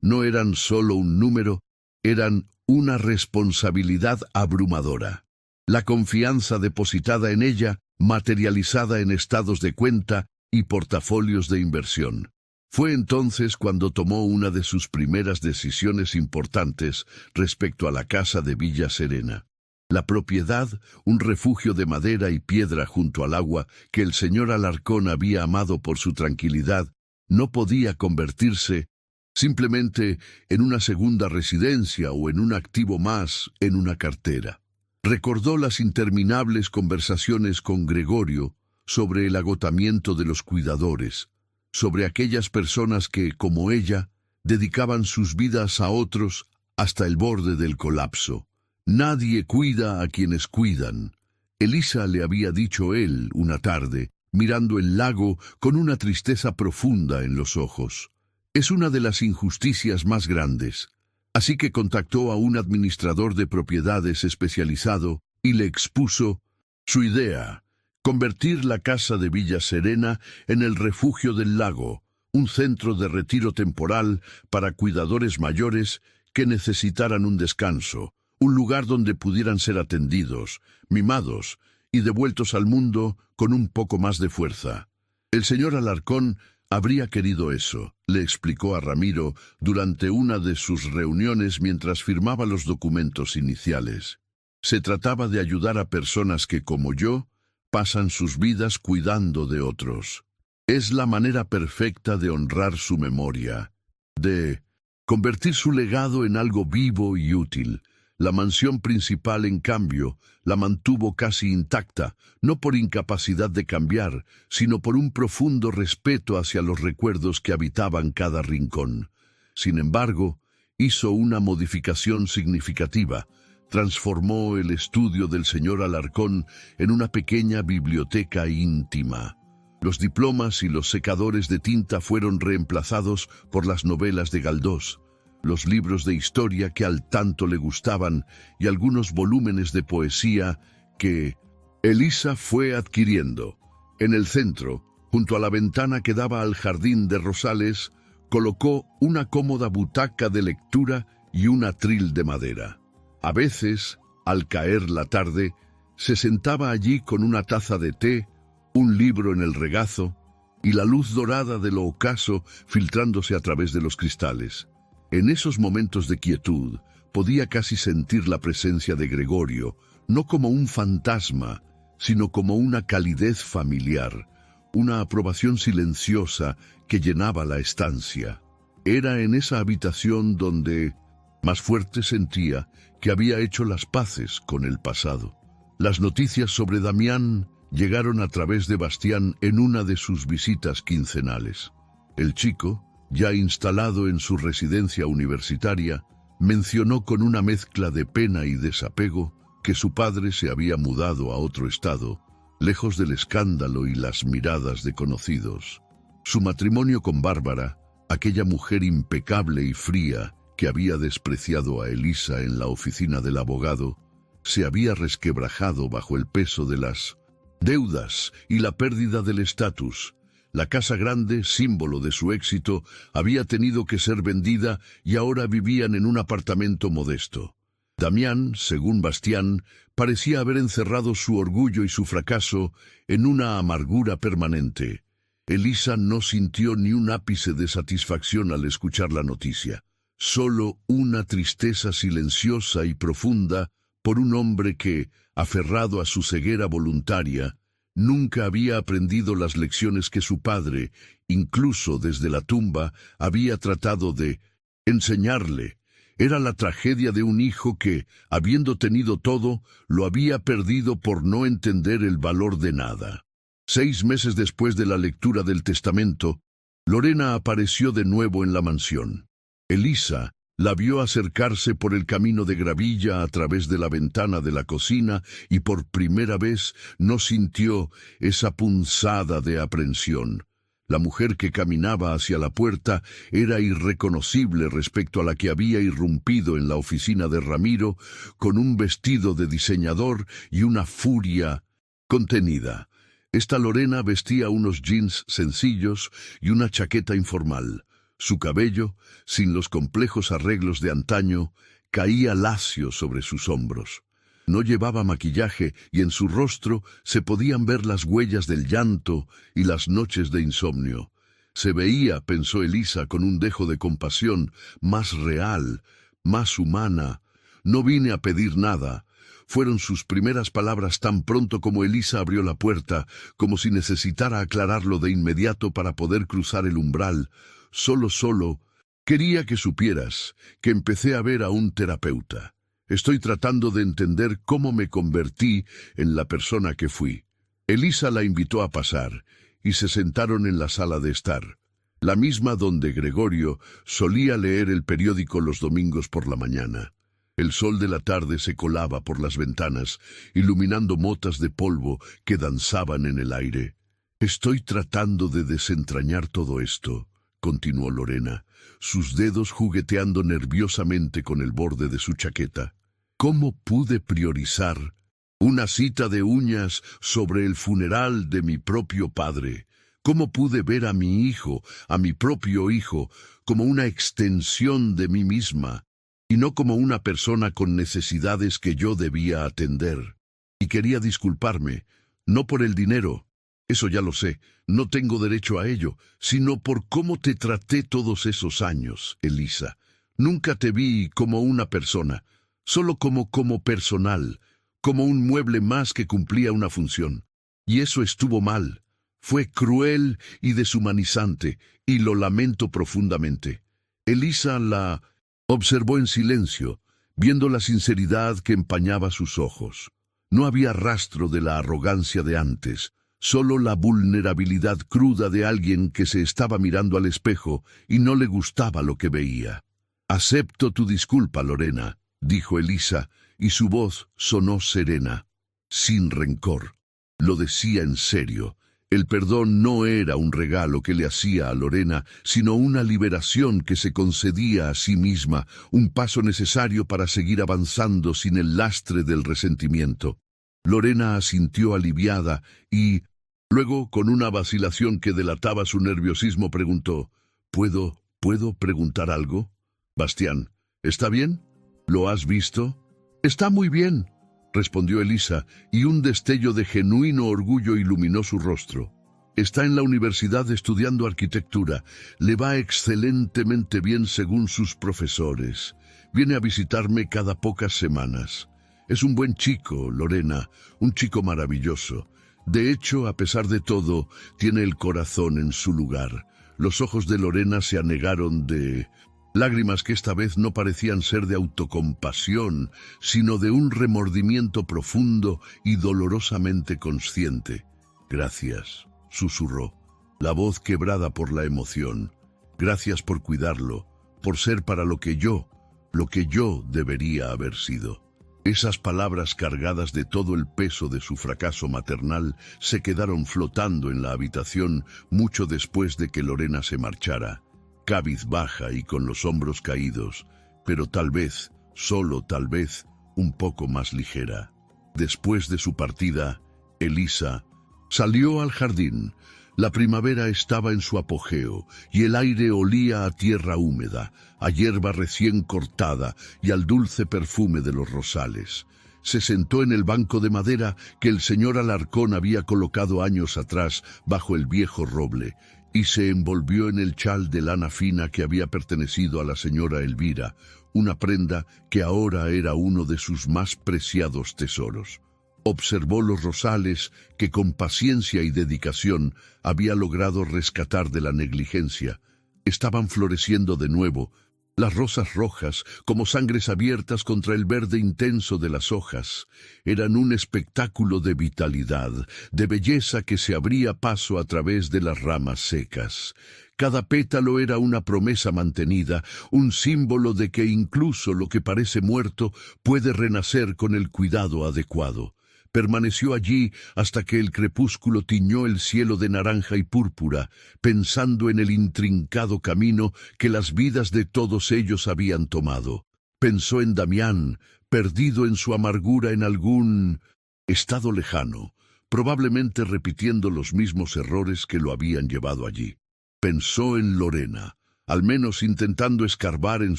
no eran solo un número, eran una responsabilidad abrumadora. La confianza depositada en ella, materializada en estados de cuenta y portafolios de inversión. Fue entonces cuando tomó una de sus primeras decisiones importantes respecto a la casa de Villa Serena. La propiedad, un refugio de madera y piedra junto al agua que el señor Alarcón había amado por su tranquilidad, No podía convertirse simplemente en una segunda residencia o en un activo más en una cartera. Recordó las interminables conversaciones con Gregorio sobre el agotamiento de los cuidadores, sobre aquellas personas que, como ella, dedicaban sus vidas a otros hasta el borde del colapso. Nadie cuida a quienes cuidan. Elisa le había dicho él una tarde, mirando el lago con una tristeza profunda en los ojos. Es una de las injusticias más grandes. Así que contactó a un administrador de propiedades especializado y le expuso su idea: convertir la casa de Villa Serena en el refugio del lago, un centro de retiro temporal para cuidadores mayores que necesitaran un descanso, un lugar donde pudieran ser atendidos, mimados y devueltos al mundo con un poco más de fuerza. El señor Alarcón habría querido eso, le explicó a Ramiro durante una de sus reuniones mientras firmaba los documentos iniciales. Se trataba de ayudar a personas que, como yo, pasan sus vidas cuidando de otros. Es la manera perfecta de honrar su memoria, de convertir su legado en algo vivo y útil. La mansión principal, en cambio, la mantuvo casi intacta, no por incapacidad de cambiar, sino por un profundo respeto hacia los recuerdos que habitaban cada rincón. Sin embargo, hizo una modificación significativa. Transformó el estudio del señor Alarcón en una pequeña biblioteca íntima. Los diplomas y los secadores de tinta fueron reemplazados por las novelas de Galdós, los libros de historia que al tanto le gustaban y algunos volúmenes de poesía que Elisa fue adquiriendo. En el centro, junto a la ventana que daba al jardín de rosales, colocó una cómoda butaca de lectura y un atril de madera. A veces, al caer la tarde, se sentaba allí con una taza de té, un libro en el regazo y la luz dorada del ocaso filtrándose a través de los cristales. En esos momentos de quietud, podía casi sentir la presencia de Gregorio, no como un fantasma, sino como una calidez familiar, una aprobación silenciosa que llenaba la estancia. Era en esa habitación donde más fuerte sentía que había hecho las paces con el pasado. Las noticias sobre Damián llegaron a través de Bastián en una de sus visitas quincenales. El chico, ya instalado en su residencia universitaria, mencionó con una mezcla de pena y desapego que su padre se había mudado a otro estado, lejos del escándalo y las miradas de conocidos. Su matrimonio con Bárbara, aquella mujer impecable y fría que había despreciado a Elisa en la oficina del abogado, se había resquebrajado bajo el peso de las deudas y la pérdida del estatus. La casa grande, símbolo de su éxito, había tenido que ser vendida y ahora vivían en un apartamento modesto. Damián, según Bastián, parecía haber encerrado su orgullo y su fracaso en una amargura permanente. Elisa no sintió ni un ápice de satisfacción al escuchar la noticia, solo una tristeza silenciosa y profunda por un hombre que, aferrado a su ceguera voluntaria, nunca había aprendido las lecciones que su padre, incluso desde la tumba, había tratado de enseñarle. Era la tragedia de un hijo que, habiendo tenido todo, lo había perdido por no entender el valor de nada. 6 meses después de la lectura del testamento, Lorena apareció de nuevo en la mansión. Elisa la vio acercarse por el camino de gravilla a través de la ventana de la cocina y por primera vez no sintió esa punzada de aprensión. La mujer que caminaba hacia la puerta era irreconocible respecto a la que había irrumpido en la oficina de Ramiro con un vestido de diseñador y una furia contenida. Esta Lorena vestía unos jeans sencillos y una chaqueta informal. Su cabello, sin los complejos arreglos de antaño, caía lacio sobre sus hombros. No llevaba maquillaje y en su rostro se podían ver las huellas del llanto y las noches de insomnio. Se veía, pensó Elisa con un dejo de compasión, más real, más humana. No vine a pedir nada, Fueron sus primeras palabras tan pronto como Elisa abrió la puerta, como si necesitara aclararlo de inmediato para poder cruzar el umbral. Solo, quería que supieras que empecé a ver a un terapeuta. Estoy tratando de entender cómo me convertí en la persona que fui. Elisa la invitó a pasar, y se sentaron en la sala de estar, la misma donde Gregorio solía leer el periódico los domingos por la mañana. El sol de la tarde se colaba por las ventanas, iluminando motas de polvo que danzaban en el aire. «Estoy tratando de desentrañar todo esto», continuó Lorena, sus dedos jugueteando nerviosamente con el borde de su chaqueta. «¿Cómo pude priorizar una cita de uñas sobre el funeral de mi propio padre? ¿Cómo pude ver a mi hijo, a mi propio hijo, como una extensión de mí misma, y no como una persona con necesidades que yo debía atender? Y quería disculparme, no por el dinero, eso ya lo sé, no tengo derecho a ello, sino por cómo te traté todos esos años, Elisa. Nunca te vi como una persona, solo como personal, como un mueble más que cumplía una función. Y eso estuvo mal. Fue cruel y deshumanizante, y lo lamento profundamente». Elisa la observó en silencio, viendo la sinceridad que empañaba sus ojos. No había rastro de la arrogancia de antes, solo la vulnerabilidad cruda de alguien que se estaba mirando al espejo y no le gustaba lo que veía. «Acepto tu disculpa, Lorena», dijo Elisa, y su voz sonó serena, sin rencor. Lo decía en serio. El perdón no era un regalo que le hacía a Lorena, sino una liberación que se concedía a sí misma, un paso necesario para seguir avanzando sin el lastre del resentimiento. Lorena asintió aliviada y, luego, con una vacilación que delataba su nerviosismo, preguntó: ¿Puedo preguntar algo? «Bastián, ¿está bien? ¿Lo has visto?» «Está muy bien», respondió Elisa, y un destello de genuino orgullo iluminó su rostro. «Está en la universidad estudiando arquitectura. Le va excelentemente bien según sus profesores. Viene a visitarme cada pocas semanas. Es un buen chico, Lorena, un chico maravilloso. De hecho, a pesar de todo, tiene el corazón en su lugar». Los ojos de Lorena se anegaron de lágrimas que esta vez no parecían ser de autocompasión, sino de un remordimiento profundo y dolorosamente consciente. «Gracias», susurró, la voz quebrada por la emoción. «Gracias por cuidarlo, por ser para lo que yo debería haber sido». Esas palabras, cargadas de todo el peso de su fracaso maternal, se quedaron flotando en la habitación mucho después de que Lorena se marchara, cabizbaja y con los hombros caídos, pero tal vez, solo tal vez, un poco más ligera. Después de su partida, Elisa salió al jardín. La primavera estaba en su apogeo, y el aire olía a tierra húmeda, a hierba recién cortada y al dulce perfume de los rosales. Se sentó en el banco de madera que el señor Alarcón había colocado años atrás bajo el viejo roble, y se envolvió en el chal de lana fina que había pertenecido a la señora Elvira, una prenda que ahora era uno de sus más preciados tesoros. Observó los rosales que con paciencia y dedicación había logrado rescatar de la negligencia. Estaban floreciendo de nuevo, las rosas rojas, como sangres abiertas contra el verde intenso de las hojas. Eran un espectáculo de vitalidad, de belleza que se abría paso a través de las ramas secas. Cada pétalo era una promesa mantenida, un símbolo de que incluso lo que parece muerto puede renacer con el cuidado adecuado. Permaneció allí hasta que el crepúsculo tiñó el cielo de naranja y púrpura, pensando en el intrincado camino que las vidas de todos ellos habían tomado. Pensó en Damián, perdido en su amargura en algún estado lejano, probablemente repitiendo los mismos errores que lo habían llevado allí. Pensó en Lorena, al menos intentando escarbar en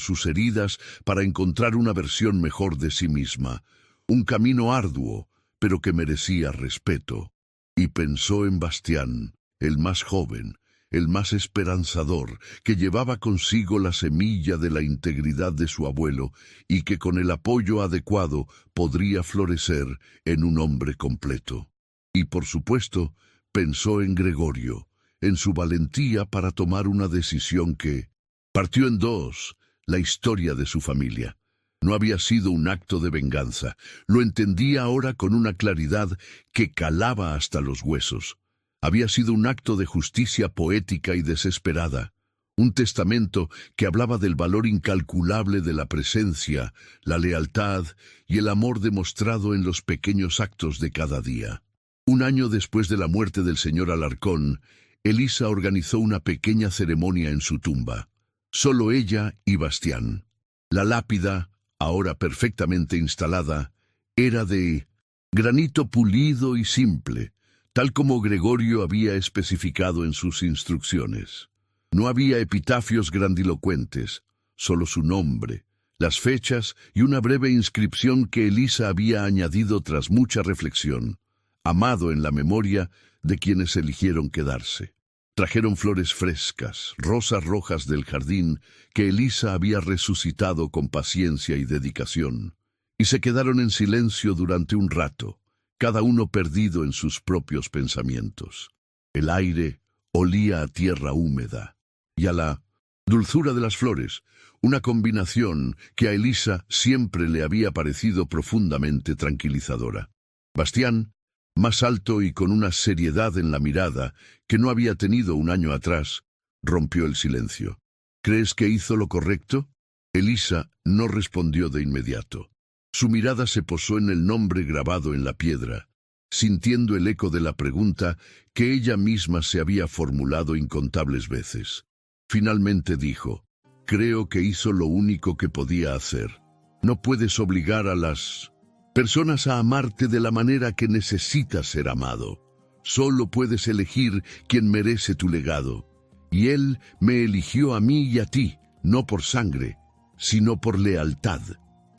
sus heridas para encontrar una versión mejor de sí misma. Un camino arduo, pero que merecía respeto. Y pensó en Bastián, el más joven, el más esperanzador, que llevaba consigo la semilla de la integridad de su abuelo y que con el apoyo adecuado podría florecer en un hombre completo. Y por supuesto, pensó en Gregorio, en su valentía para tomar una decisión que partió en dos la historia de su familia. No había sido un acto de venganza, lo entendía ahora con una claridad que calaba hasta los huesos. Había sido un acto de justicia poética y desesperada, un testamento que hablaba del valor incalculable de la presencia, la lealtad y el amor demostrado en los pequeños actos de cada día. Un año después de la muerte del señor Alarcón, Elisa organizó una pequeña ceremonia en su tumba. Solo ella y Bastián. La lápida, ahora perfectamente instalada, era de granito pulido y simple, tal como Gregorio había especificado en sus instrucciones. No había epitafios grandilocuentes, solo su nombre, las fechas y una breve inscripción que Elisa había añadido tras mucha reflexión, amado en la memoria de quienes eligieron quedarse. Trajeron flores frescas, rosas rojas del jardín que Elisa había resucitado con paciencia y dedicación, y se quedaron en silencio durante un rato, cada uno perdido en sus propios pensamientos. El aire olía a tierra húmeda y a la dulzura de las flores, una combinación que a Elisa siempre le había parecido profundamente tranquilizadora. Bastián, más alto y con una seriedad en la mirada que no había tenido un año atrás, rompió el silencio. ¿Crees que hizo lo correcto? Elisa no respondió de inmediato. Su mirada se posó en el nombre grabado en la piedra, sintiendo el eco de la pregunta que ella misma se había formulado incontables veces. Finalmente dijo, creo que hizo lo único que podía hacer. No puedes obligar a las personas a amarte de la manera que necesitas ser amado. Solo puedes elegir quien merece tu legado. Y él me eligió a mí y a ti, no por sangre, sino por lealtad.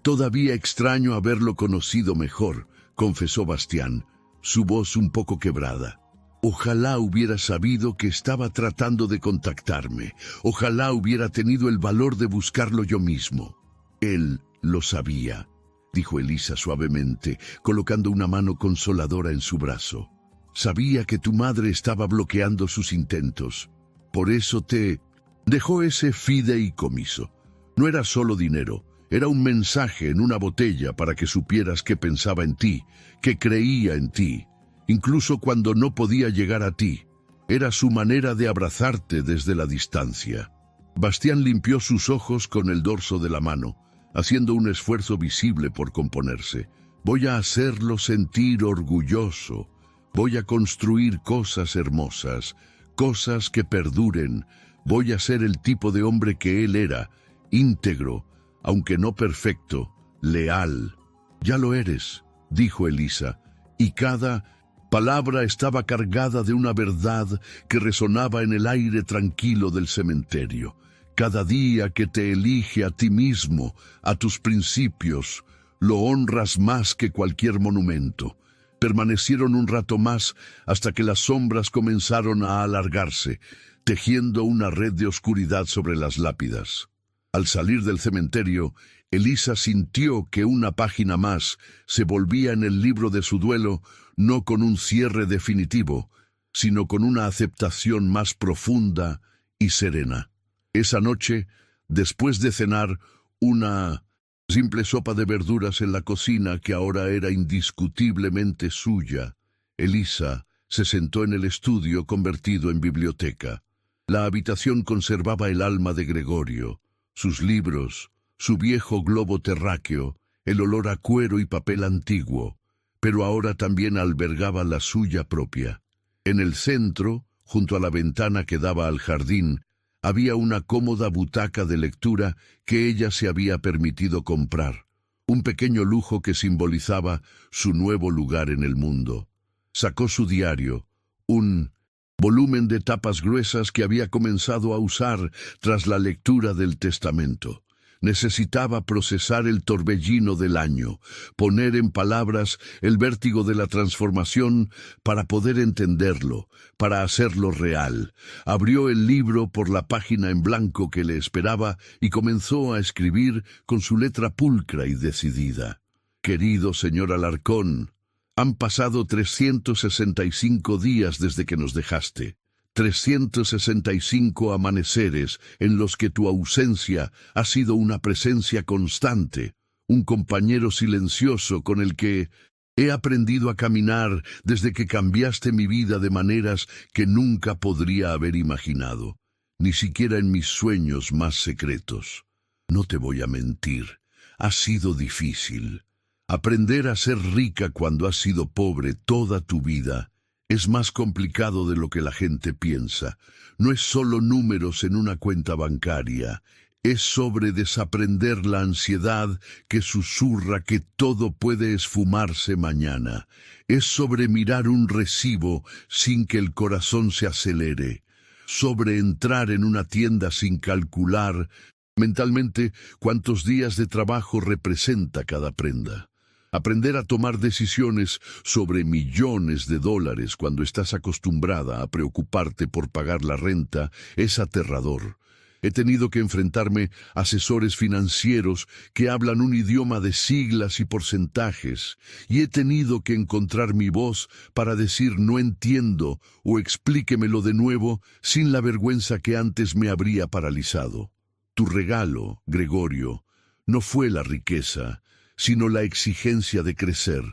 Todavía extraño haberlo conocido mejor, confesó Bastián, su voz un poco quebrada. Ojalá hubiera sabido que estaba tratando de contactarme. Ojalá hubiera tenido el valor de buscarlo yo mismo. Él lo sabía, dijo Elisa suavemente, colocando una mano consoladora en su brazo. Sabía que tu madre estaba bloqueando sus intentos. Por eso te dejó ese fideicomiso. No era solo dinero, era un mensaje en una botella para que supieras que pensaba en ti, que creía en ti, incluso cuando no podía llegar a ti. Era su manera de abrazarte desde la distancia. Bastián limpió sus ojos con el dorso de la mano, haciendo un esfuerzo visible por componerse. Voy a hacerlo sentir orgulloso. Voy a construir cosas hermosas, cosas que perduren. Voy a ser el tipo de hombre que él era, íntegro, aunque no perfecto, leal. Ya lo eres, dijo Elisa, y cada palabra estaba cargada de una verdad que resonaba en el aire tranquilo del cementerio. Cada día que te elige a ti mismo, a tus principios, lo honras más que cualquier monumento. Permanecieron un rato más hasta que las sombras comenzaron a alargarse, tejiendo una red de oscuridad sobre las lápidas. Al salir del cementerio, Elisa sintió que una página más se volvía en el libro de su duelo, no con un cierre definitivo, sino con una aceptación más profunda y serena. Esa noche, después de cenar, una simple sopa de verduras en la cocina que ahora era indiscutiblemente suya, Elisa se sentó en el estudio convertido en biblioteca. La habitación conservaba el alma de Gregorio, sus libros, su viejo globo terráqueo, el olor a cuero y papel antiguo, pero ahora también albergaba la suya propia. En el centro, junto a la ventana que daba al jardín, había una cómoda butaca de lectura que ella se había permitido comprar, un pequeño lujo que simbolizaba su nuevo lugar en el mundo. Sacó su diario, un volumen de tapas gruesas que había comenzado a usar tras la lectura del testamento. Necesitaba procesar el torbellino del año, poner en palabras el vértigo de la transformación para poder entenderlo, para hacerlo real. Abrió el libro por la página en blanco que le esperaba y comenzó a escribir con su letra pulcra y decidida. Querido señor Alarcón, han pasado 365 días desde que nos dejaste. 365 amaneceres en los que tu ausencia ha sido una presencia constante, un compañero silencioso con el que he aprendido a caminar desde que cambiaste mi vida de maneras que nunca podría haber imaginado, ni siquiera en mis sueños más secretos. No te voy a mentir, ha sido difícil. Aprender a ser rica cuando has sido pobre toda tu vida es más complicado de lo que la gente piensa. No es solo números en una cuenta bancaria. Es sobre desaprender la ansiedad que susurra que todo puede esfumarse mañana. Es sobre mirar un recibo sin que el corazón se acelere. Sobre entrar en una tienda sin calcular mentalmente cuántos días de trabajo representa cada prenda. Aprender a tomar decisiones sobre millones de dólares cuando estás acostumbrada a preocuparte por pagar la renta es aterrador. He tenido que enfrentarme a asesores financieros que hablan un idioma de siglas y porcentajes, y he tenido que encontrar mi voz para decir no entiendo o explíquemelo de nuevo sin la vergüenza que antes me habría paralizado. Tu regalo, Gregorio, no fue la riqueza, sino la exigencia de crecer,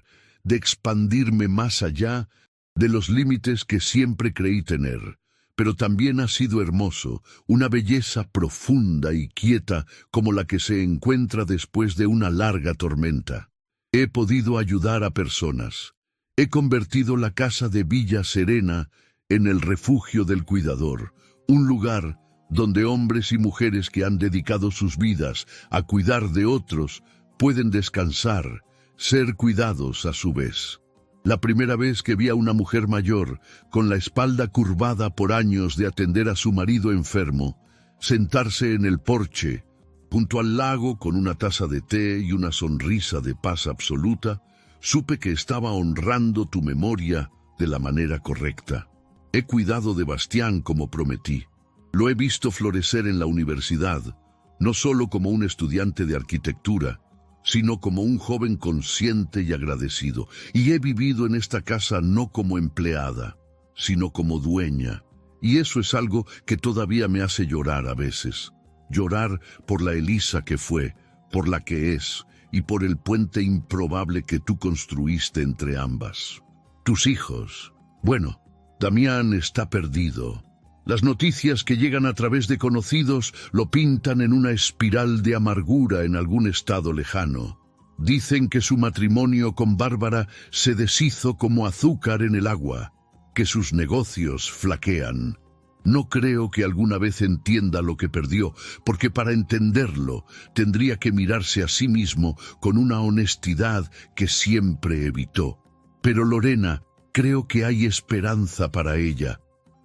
de expandirme más allá de los límites que siempre creí tener. Pero también ha sido hermoso, una belleza profunda y quieta como la que se encuentra después de una larga tormenta. He podido ayudar a personas. He convertido la casa de Villa Serena en el refugio del cuidador, un lugar donde hombres y mujeres que han dedicado sus vidas a cuidar de otros pueden descansar, ser cuidados a su vez. La primera vez que vi a una mujer mayor, con la espalda curvada por años de atender a su marido enfermo, sentarse en el porche, junto al lago con una taza de té y una sonrisa de paz absoluta, supe que estaba honrando tu memoria de la manera correcta. He cuidado de Bastián como prometí. Lo he visto florecer en la universidad, no solo como un estudiante de arquitectura, sino como un joven consciente y agradecido. Y he vivido en esta casa no como empleada, sino como dueña. Y eso es algo que todavía me hace llorar a veces. Llorar por la Elisa que fue, por la que es, y por el puente improbable que tú construiste entre ambas. Tus hijos. Bueno, Damián está perdido. Las noticias que llegan a través de conocidos lo pintan en una espiral de amargura en algún estado lejano. Dicen que su matrimonio con Bárbara se deshizo como azúcar en el agua, que sus negocios flaquean. No creo que alguna vez entienda lo que perdió, porque para entenderlo tendría que mirarse a sí mismo con una honestidad que siempre evitó. Pero Lorena, creo que hay esperanza para ella.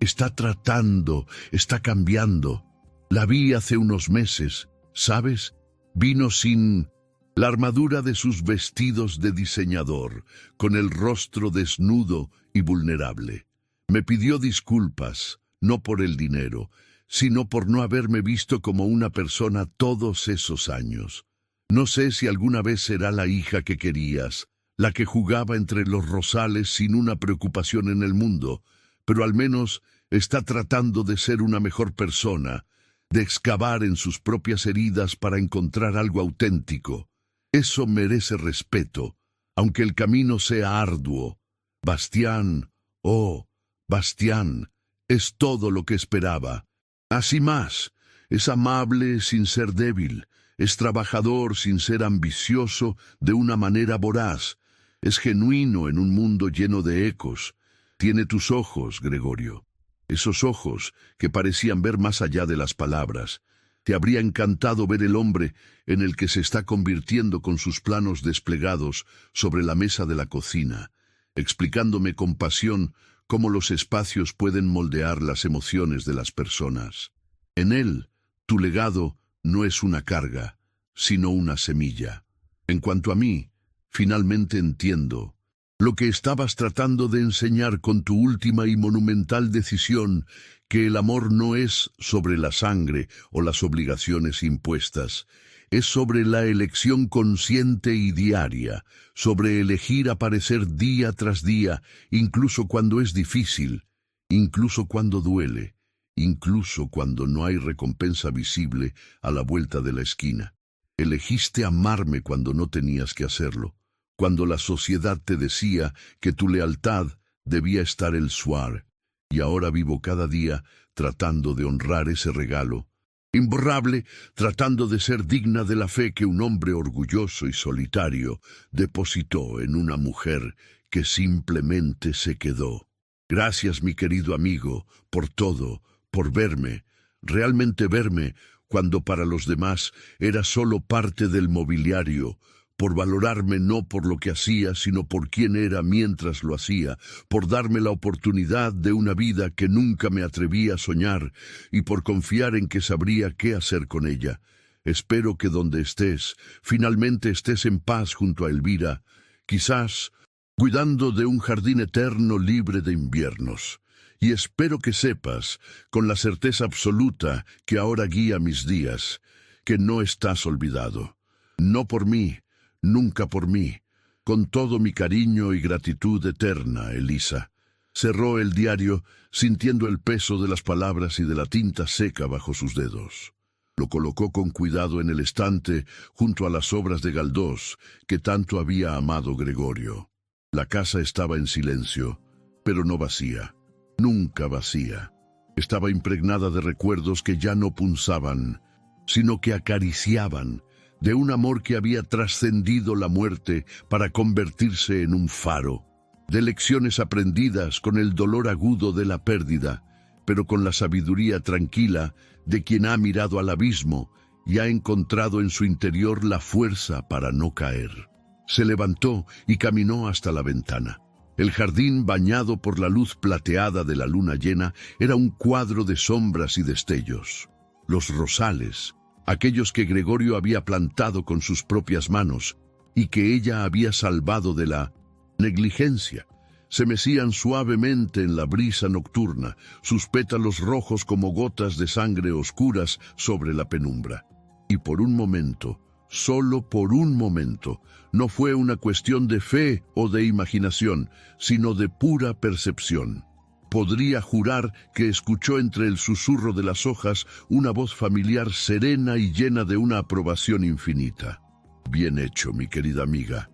Está tratando, está cambiando. La vi hace unos meses, ¿sabes? Vino sin la armadura de sus vestidos de diseñador, con el rostro desnudo y vulnerable. Me pidió disculpas, no por el dinero, sino por no haberme visto como una persona todos esos años. No sé si alguna vez será la hija que querías, la que jugaba entre los rosales sin una preocupación en el mundo, pero al menos está tratando de ser una mejor persona, de excavar en sus propias heridas para encontrar algo auténtico. Eso merece respeto, aunque el camino sea arduo. Bastián, oh, Bastián, es todo lo que esperaba. Así más, es amable sin ser débil, es trabajador sin ser ambicioso de una manera voraz, es genuino en un mundo lleno de ecos. Tiene tus ojos, Gregorio. Esos ojos que parecían ver más allá de las palabras. Te habría encantado ver el hombre en el que se está convirtiendo con sus planos desplegados sobre la mesa de la cocina, explicándome con pasión cómo los espacios pueden moldear las emociones de las personas. En él, tu legado no es una carga, sino una semilla. En cuanto a mí, finalmente entiendo lo que estabas tratando de enseñar con tu última y monumental decisión, que el amor no es sobre la sangre o las obligaciones impuestas, es sobre la elección consciente y diaria, sobre elegir aparecer día tras día, incluso cuando es difícil, incluso cuando duele, incluso cuando no hay recompensa visible a la vuelta de la esquina. Elegiste amarme cuando no tenías que hacerlo, cuando la sociedad te decía que tu lealtad debía estar el suar, y ahora vivo cada día tratando de honrar ese regalo, imborrable, tratando de ser digna de la fe que un hombre orgulloso y solitario depositó en una mujer que simplemente se quedó. Gracias, mi querido amigo, por todo, por verme, realmente verme, cuando para los demás era solo parte del mobiliario, por valorarme no por lo que hacía, sino por quién era mientras lo hacía, por darme la oportunidad de una vida que nunca me atreví a soñar y por confiar en que sabría qué hacer con ella. Espero que donde estés, finalmente estés en paz junto a Elvira, quizás cuidando de un jardín eterno libre de inviernos. Y espero que sepas, con la certeza absoluta que ahora guía mis días, que no estás olvidado. No por mí, nunca por mí, con todo mi cariño y gratitud eterna, Elisa. Cerró el diario, sintiendo el peso de las palabras y de la tinta seca bajo sus dedos. Lo colocó con cuidado en el estante, junto a las obras de Galdós, que tanto había amado Gregorio. La casa estaba en silencio, pero no vacía. Nunca vacía. Estaba impregnada de recuerdos que ya no punzaban, sino que acariciaban, de un amor que había trascendido la muerte para convertirse en un faro, de lecciones aprendidas con el dolor agudo de la pérdida, pero con la sabiduría tranquila de quien ha mirado al abismo y ha encontrado en su interior la fuerza para no caer. Se levantó y caminó hasta la ventana. El jardín, bañado por la luz plateada de la luna llena, era un cuadro de sombras y destellos. Los rosales, aquellos que Gregorio había plantado con sus propias manos y que ella había salvado de la negligencia, se mecían suavemente en la brisa nocturna, sus pétalos rojos como gotas de sangre oscuras sobre la penumbra. Y por un momento, solo por un momento, no fue una cuestión de fe o de imaginación, sino de pura percepción. Podría jurar que escuchó entre el susurro de las hojas una voz familiar serena y llena de una aprobación infinita. Bien hecho, mi querida amiga,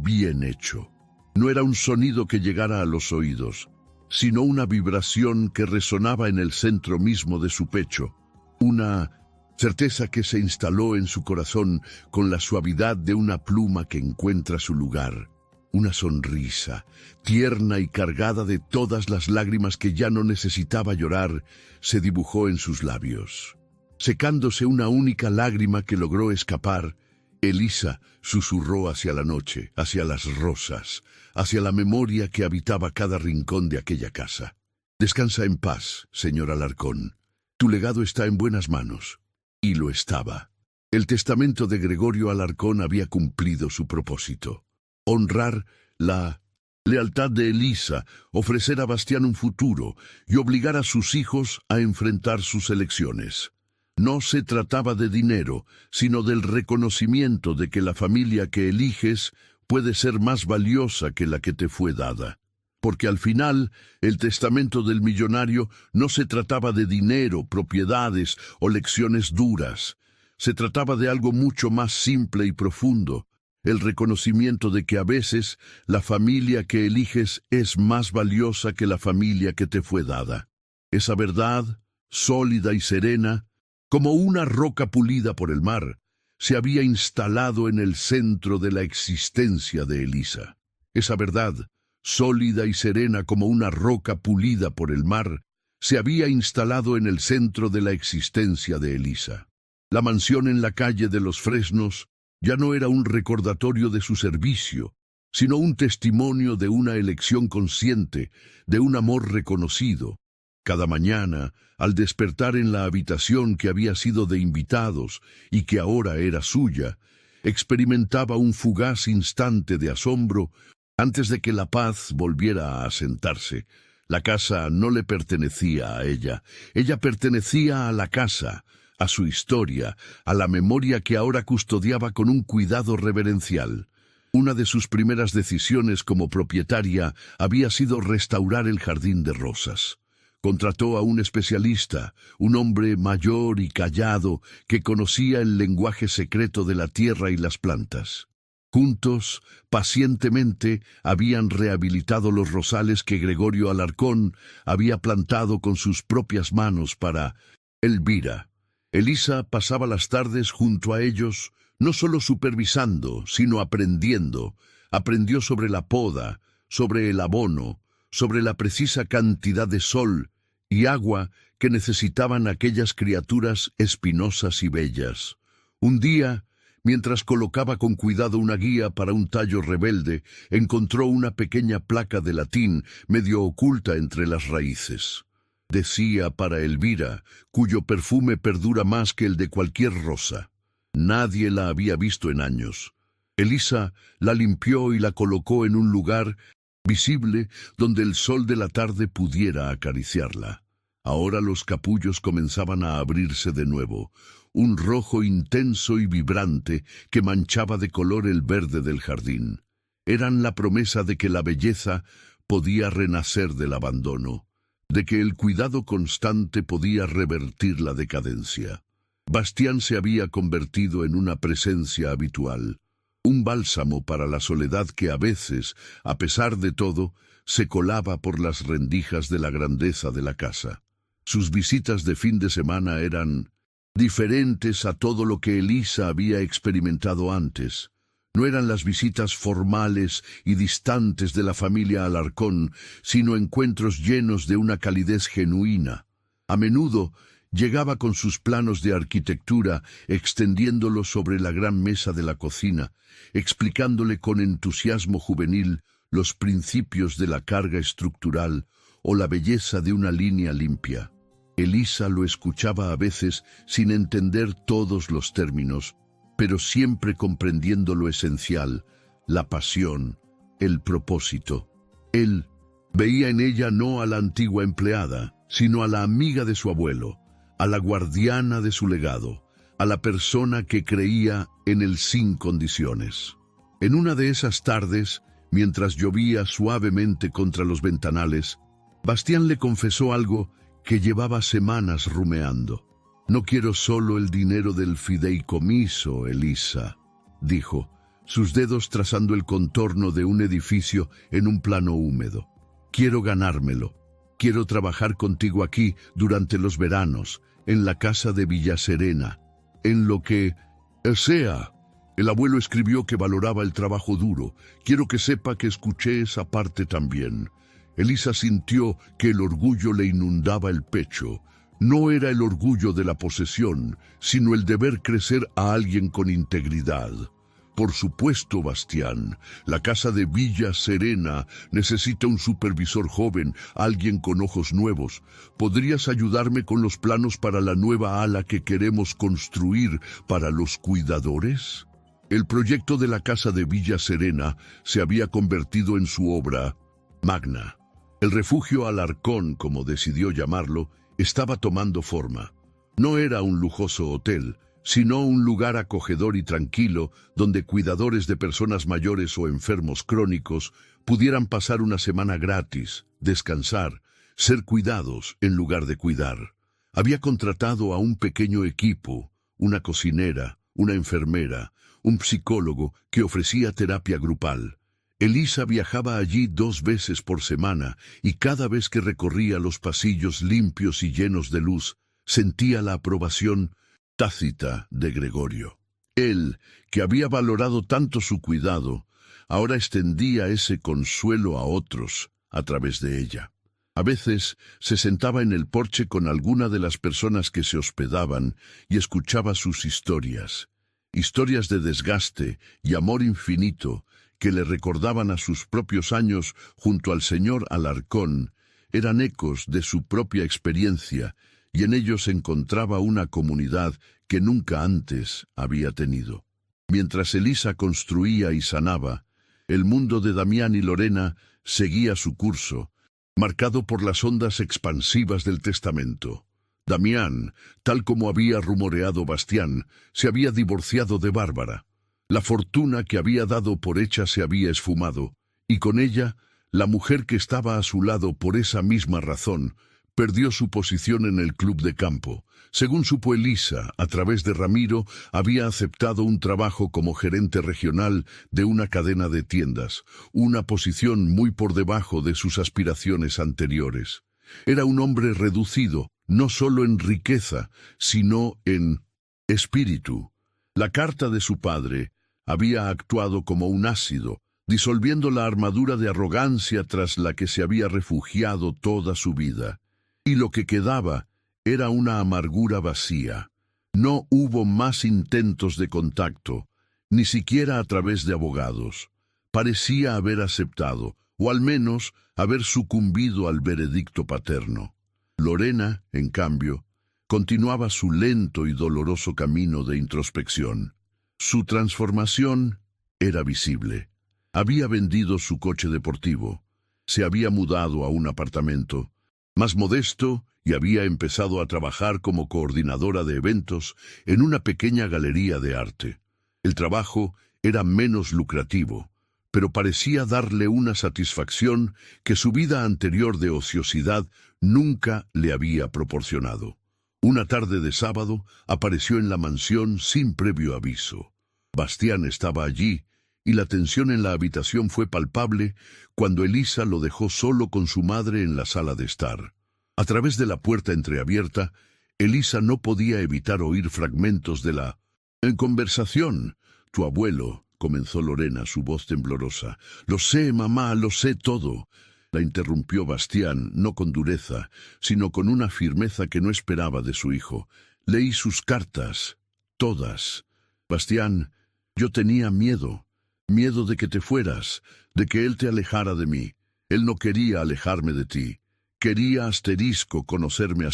bien hecho. No era un sonido que llegara a los oídos, sino una vibración que resonaba en el centro mismo de su pecho, una certeza que se instaló en su corazón con la suavidad de una pluma que encuentra su lugar. Una sonrisa, tierna y cargada de todas las lágrimas que ya no necesitaba llorar, se dibujó en sus labios. Secándose una única lágrima que logró escapar, Elisa susurró hacia la noche, hacia las rosas, hacia la memoria que habitaba cada rincón de aquella casa. Descansa en paz, señor Alarcón. Tu legado está en buenas manos. Y lo estaba. El testamento de Gregorio Alarcón había cumplido su propósito. Honrar la lealtad de Elisa, ofrecer a Bastián un futuro y obligar a sus hijos a enfrentar sus elecciones. No se trataba de dinero, sino del reconocimiento de que la familia que eliges puede ser más valiosa que la que te fue dada. Porque al final, el testamento del millonario no se trataba de dinero, propiedades o lecciones duras. Se trataba de algo mucho más simple y profundo, el reconocimiento de que a veces la familia que eliges es más valiosa que la familia que te fue dada. Esa verdad, sólida y serena, como una roca pulida por el mar, se había instalado en el centro de la existencia de Elisa. Esa verdad, sólida y serena como una roca pulida por el mar, se había instalado en el centro de la existencia de Elisa. La mansión en la calle de los Fresnos ya no era un recordatorio de su servicio, sino un testimonio de una elección consciente, de un amor reconocido, Cada mañana, al despertar en la habitación que había sido de invitados y que ahora era suya, experimentaba un fugaz instante de asombro antes de que la paz volviera a asentarse. La casa no le pertenecía a ella pertenecía a la casa, a su historia, a la memoria que ahora custodiaba con un cuidado reverencial. Una de sus primeras decisiones como propietaria había sido restaurar el jardín de rosas. Contrató a un especialista, un hombre mayor y callado que conocía el lenguaje secreto de la tierra y las plantas. Juntos, pacientemente, habían rehabilitado los rosales que Gregorio Alarcón había plantado con sus propias manos para Elvira. Elisa pasaba las tardes junto a ellos, no solo supervisando, sino aprendiendo. Aprendió sobre la poda, sobre el abono, sobre la precisa cantidad de sol y agua que necesitaban aquellas criaturas espinosas y bellas. Un día, mientras colocaba con cuidado una guía para un tallo rebelde, encontró una pequeña placa de latín medio oculta entre las raíces. Decía para Elvira, cuyo perfume perdura más que el de cualquier rosa. Nadie la había visto en años. Elisa la limpió y la colocó en un lugar visible donde el sol de la tarde pudiera acariciarla. Ahora los capullos comenzaban a abrirse de nuevo, un rojo intenso y vibrante que manchaba de color el verde del jardín. Eran la promesa de que la belleza podía renacer del abandono, de que el cuidado constante podía revertir la decadencia. Bastián se había convertido en una presencia habitual, un bálsamo para la soledad que a veces, a pesar de todo, se colaba por las rendijas de la grandeza de la casa. Sus visitas de fin de semana eran diferentes a todo lo que Elisa había experimentado antes. No eran las visitas formales y distantes de la familia Alarcón, sino encuentros llenos de una calidez genuina. A menudo llegaba con sus planos de arquitectura, extendiéndolos sobre la gran mesa de la cocina, explicándole con entusiasmo juvenil los principios de la carga estructural o la belleza de una línea limpia. Elisa lo escuchaba a veces sin entender todos los términos, pero siempre comprendiendo lo esencial, la pasión, el propósito. Él veía en ella no a la antigua empleada, sino a la amiga de su abuelo, a la guardiana de su legado, a la persona que creía en él sin condiciones. En una de esas tardes, mientras llovía suavemente contra los ventanales, Bastián le confesó algo que llevaba semanas rumeando. «No quiero solo el dinero del fideicomiso, Elisa», dijo, sus dedos trazando el contorno de un edificio en un plano húmedo. «Quiero ganármelo. Quiero trabajar contigo aquí durante los veranos, en la casa de Villa Serena, en lo que sea». El abuelo escribió que valoraba el trabajo duro. Quiero que sepa que escuché esa parte también. Elisa sintió que el orgullo le inundaba el pecho. No era el orgullo de la posesión, sino el de ver crecer a alguien con integridad. Por supuesto, Bastián, la casa de Villa Serena necesita un supervisor joven, alguien con ojos nuevos. ¿Podrías ayudarme con los planos para la nueva ala que queremos construir para los cuidadores? El proyecto de la casa de Villa Serena se había convertido en su obra magna. El refugio Alarcón, como decidió llamarlo, estaba tomando forma. No era un lujoso hotel, sino un lugar acogedor y tranquilo donde cuidadores de personas mayores o enfermos crónicos pudieran pasar una semana gratis, descansar, ser cuidados en lugar de cuidar. Había contratado a un pequeño equipo, una cocinera, una enfermera, un psicólogo que ofrecía terapia grupal. Elisa viajaba allí 2 veces por semana y cada vez que recorría los pasillos limpios y llenos de luz, sentía la aprobación tácita de Gregorio. Él, que había valorado tanto su cuidado, ahora extendía ese consuelo a otros a través de ella. A veces se sentaba en el porche con alguna de las personas que se hospedaban y escuchaba sus historias de desgaste y amor infinito que le recordaban a sus propios años junto al señor Alarcón, eran ecos de su propia experiencia, y en ellos encontraba una comunidad que nunca antes había tenido. Mientras Elisa construía y sanaba, el mundo de Damián y Lorena seguía su curso, marcado por las ondas expansivas del testamento. Damián, tal como había rumoreado Bastián, se había divorciado de Bárbara. La fortuna que había dado por hecha se había esfumado, y con ella, la mujer que estaba a su lado por esa misma razón, perdió su posición en el club de campo. Según supo Elisa, a través de Ramiro, había aceptado un trabajo como gerente regional de una cadena de tiendas, una posición muy por debajo de sus aspiraciones anteriores. Era un hombre reducido, no solo en riqueza, sino en espíritu. La carta de su padre había actuado como un ácido, disolviendo la armadura de arrogancia tras la que se había refugiado toda su vida. Y lo que quedaba era una amargura vacía. No hubo más intentos de contacto, ni siquiera a través de abogados. Parecía haber aceptado, o al menos haber sucumbido al veredicto paterno. Lorena, en cambio, continuaba su lento y doloroso camino de introspección. Su transformación era visible. Había vendido su coche deportivo, se había mudado a un apartamento más modesto y había empezado a trabajar como coordinadora de eventos en una pequeña galería de arte. El trabajo era menos lucrativo, pero parecía darle una satisfacción que su vida anterior de ociosidad nunca le había proporcionado. Una tarde de sábado apareció en la mansión sin previo aviso. Bastián estaba allí, y la tensión en la habitación fue palpable cuando Elisa lo dejó solo con su madre en la sala de estar. A través de la puerta entreabierta, Elisa no podía evitar oír fragmentos de la conversación. «Tu abuelo», comenzó Lorena, su voz temblorosa. «Lo sé, mamá, lo sé todo». La interrumpió Bastián, no con dureza, sino con una firmeza que no esperaba de su hijo. «Leí sus cartas, todas. Bastián, yo tenía miedo de que te fueras, de que él te alejara de mí. Él no quería alejarme de ti. Quería conocerme.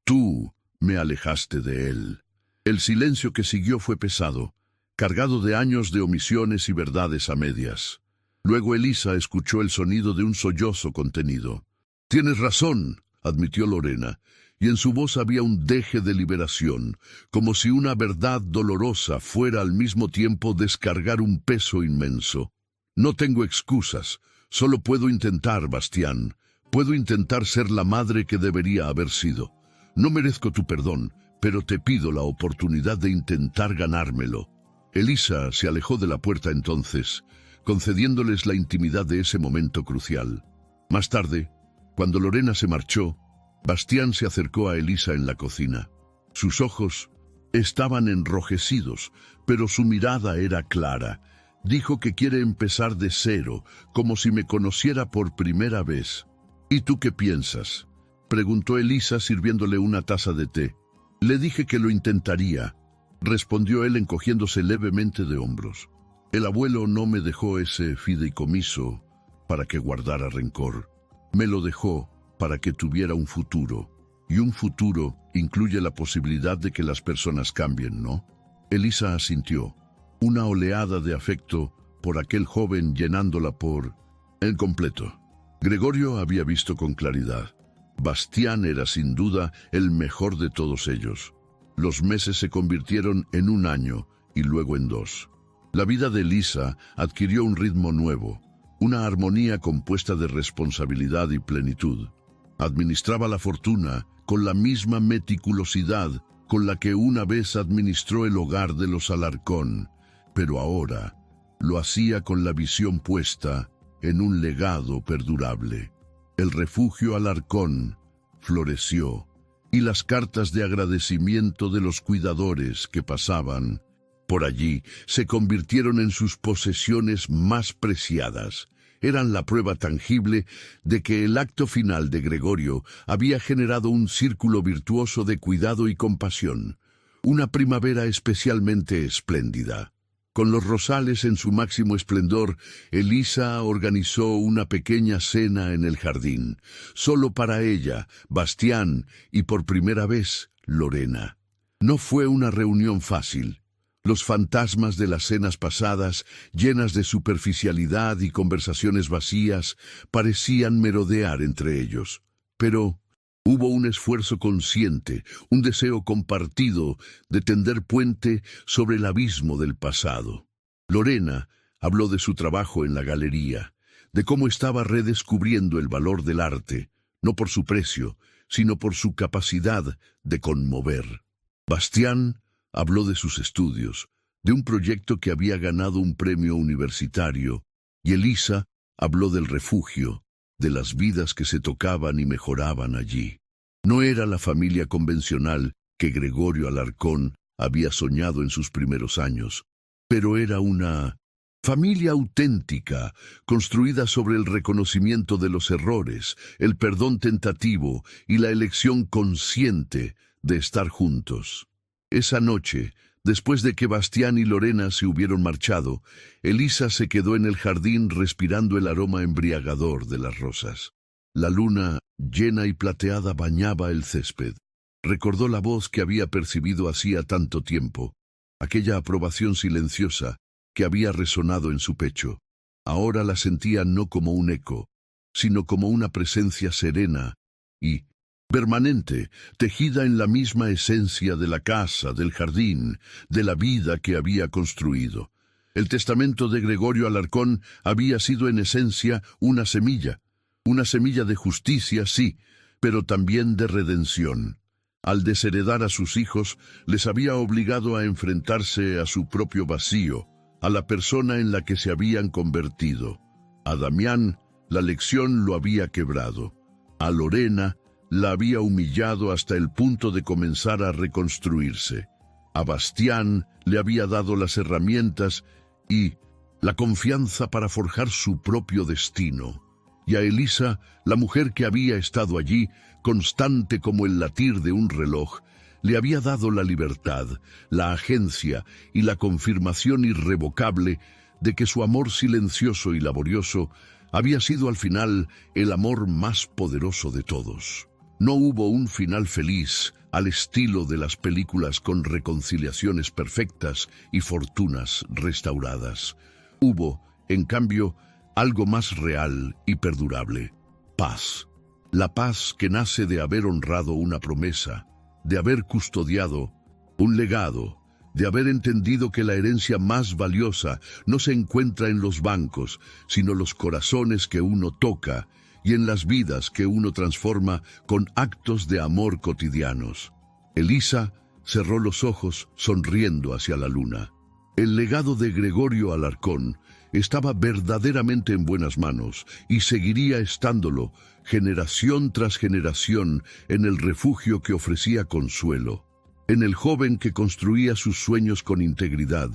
Tú me alejaste de él». El silencio que siguió fue pesado, cargado de años de omisiones y verdades a medias. Luego Elisa escuchó el sonido de un sollozo contenido. «Tienes razón», admitió Lorena, y en su voz había un deje de liberación, como si una verdad dolorosa fuera al mismo tiempo descargar un peso inmenso. «No tengo excusas, solo puedo intentar, Bastián. Puedo intentar ser la madre que debería haber sido. No merezco tu perdón, pero te pido la oportunidad de intentar ganármelo». Elisa se alejó de la puerta entonces, concediéndoles la intimidad de ese momento crucial. Más tarde, cuando Lorena se marchó, Bastián se acercó a Elisa en la cocina. Sus ojos estaban enrojecidos, pero su mirada era clara. Dijo que quiere empezar de cero, como si me conociera por primera vez. «¿Y tú qué piensas?», preguntó Elisa sirviéndole una taza de té. «Le dije que lo intentaría», respondió él encogiéndose levemente de hombros. «El abuelo no me dejó ese fideicomiso para que guardara rencor. Me lo dejó para que tuviera un futuro. Y un futuro incluye la posibilidad de que las personas cambien, ¿no?». Elisa asintió, una oleada de afecto por aquel joven llenándola por el completo. Gregorio había visto con claridad. Bastián era sin duda el mejor de todos ellos. Los meses se convirtieron en un año y luego en 2. La vida de Elisa adquirió un ritmo nuevo, una armonía compuesta de responsabilidad y plenitud. Administraba la fortuna con la misma meticulosidad con la que una vez administró el hogar de los Alarcón, pero ahora lo hacía con la visión puesta en un legado perdurable. El refugio Alarcón floreció, y las cartas de agradecimiento de los cuidadores que pasaban por allí se convirtieron en sus posesiones más preciadas. Eran la prueba tangible de que el acto final de Gregorio había generado un círculo virtuoso de cuidado y compasión, una primavera especialmente espléndida. Con los rosales en su máximo esplendor, Elisa organizó una pequeña cena en el jardín, solo para ella, Bastián y por primera vez, Lorena. No fue una reunión fácil. Los fantasmas de las cenas pasadas, llenas de superficialidad y conversaciones vacías, parecían merodear entre ellos. Pero hubo un esfuerzo consciente, un deseo compartido de tender puente sobre el abismo del pasado. Lorena habló de su trabajo en la galería, de cómo estaba redescubriendo el valor del arte, no por su precio, sino por su capacidad de conmover. Bastián habló de sus estudios, de un proyecto que había ganado un premio universitario, y Elisa habló del refugio, de las vidas que se tocaban y mejoraban allí. No era la familia convencional que Gregorio Alarcón había soñado en sus primeros años, pero era una familia auténtica, construida sobre el reconocimiento de los errores, el perdón tentativo y la elección consciente de estar juntos. Esa noche, después de que Bastián y Lorena se hubieron marchado, Elisa se quedó en el jardín respirando el aroma embriagador de las rosas. La luna, llena y plateada, bañaba el césped. Recordó la voz que había percibido hacía tanto tiempo, aquella aprobación silenciosa que había resonado en su pecho. Ahora la sentía no como un eco, sino como una presencia serena y permanente, tejida en la misma esencia de la casa, del jardín, de la vida que había construido. El testamento de Gregorio Alarcón había sido en esencia una semilla de justicia, sí, pero también de redención. Al desheredar a sus hijos, les había obligado a enfrentarse a su propio vacío, a la persona en la que se habían convertido. A Damián, la lección lo había quebrado. A Lorena, la había humillado hasta el punto de comenzar a reconstruirse. A Bastián le había dado las herramientas y la confianza para forjar su propio destino. Y a Elisa, la mujer que había estado allí, constante como el latir de un reloj, le había dado la libertad, la agencia y la confirmación irrevocable de que su amor silencioso y laborioso había sido al final el amor más poderoso de todos. No hubo un final feliz al estilo de las películas con reconciliaciones perfectas y fortunas restauradas. Hubo, en cambio, algo más real y perdurable: paz. La paz que nace de haber honrado una promesa, de haber custodiado un legado, de haber entendido que la herencia más valiosa no se encuentra en los bancos, sino los corazones que uno toca y en las vidas que uno transforma con actos de amor cotidianos. Elisa cerró los ojos sonriendo hacia la luna. El legado de Gregorio Alarcón estaba verdaderamente en buenas manos y seguiría estándolo generación tras generación en el refugio que ofrecía consuelo, en el joven que construía sus sueños con integridad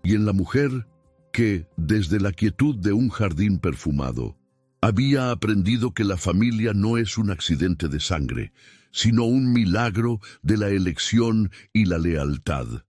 y en la mujer que, desde la quietud de un jardín perfumado, había aprendido que la familia no es un accidente de sangre, sino un milagro de la elección y la lealtad.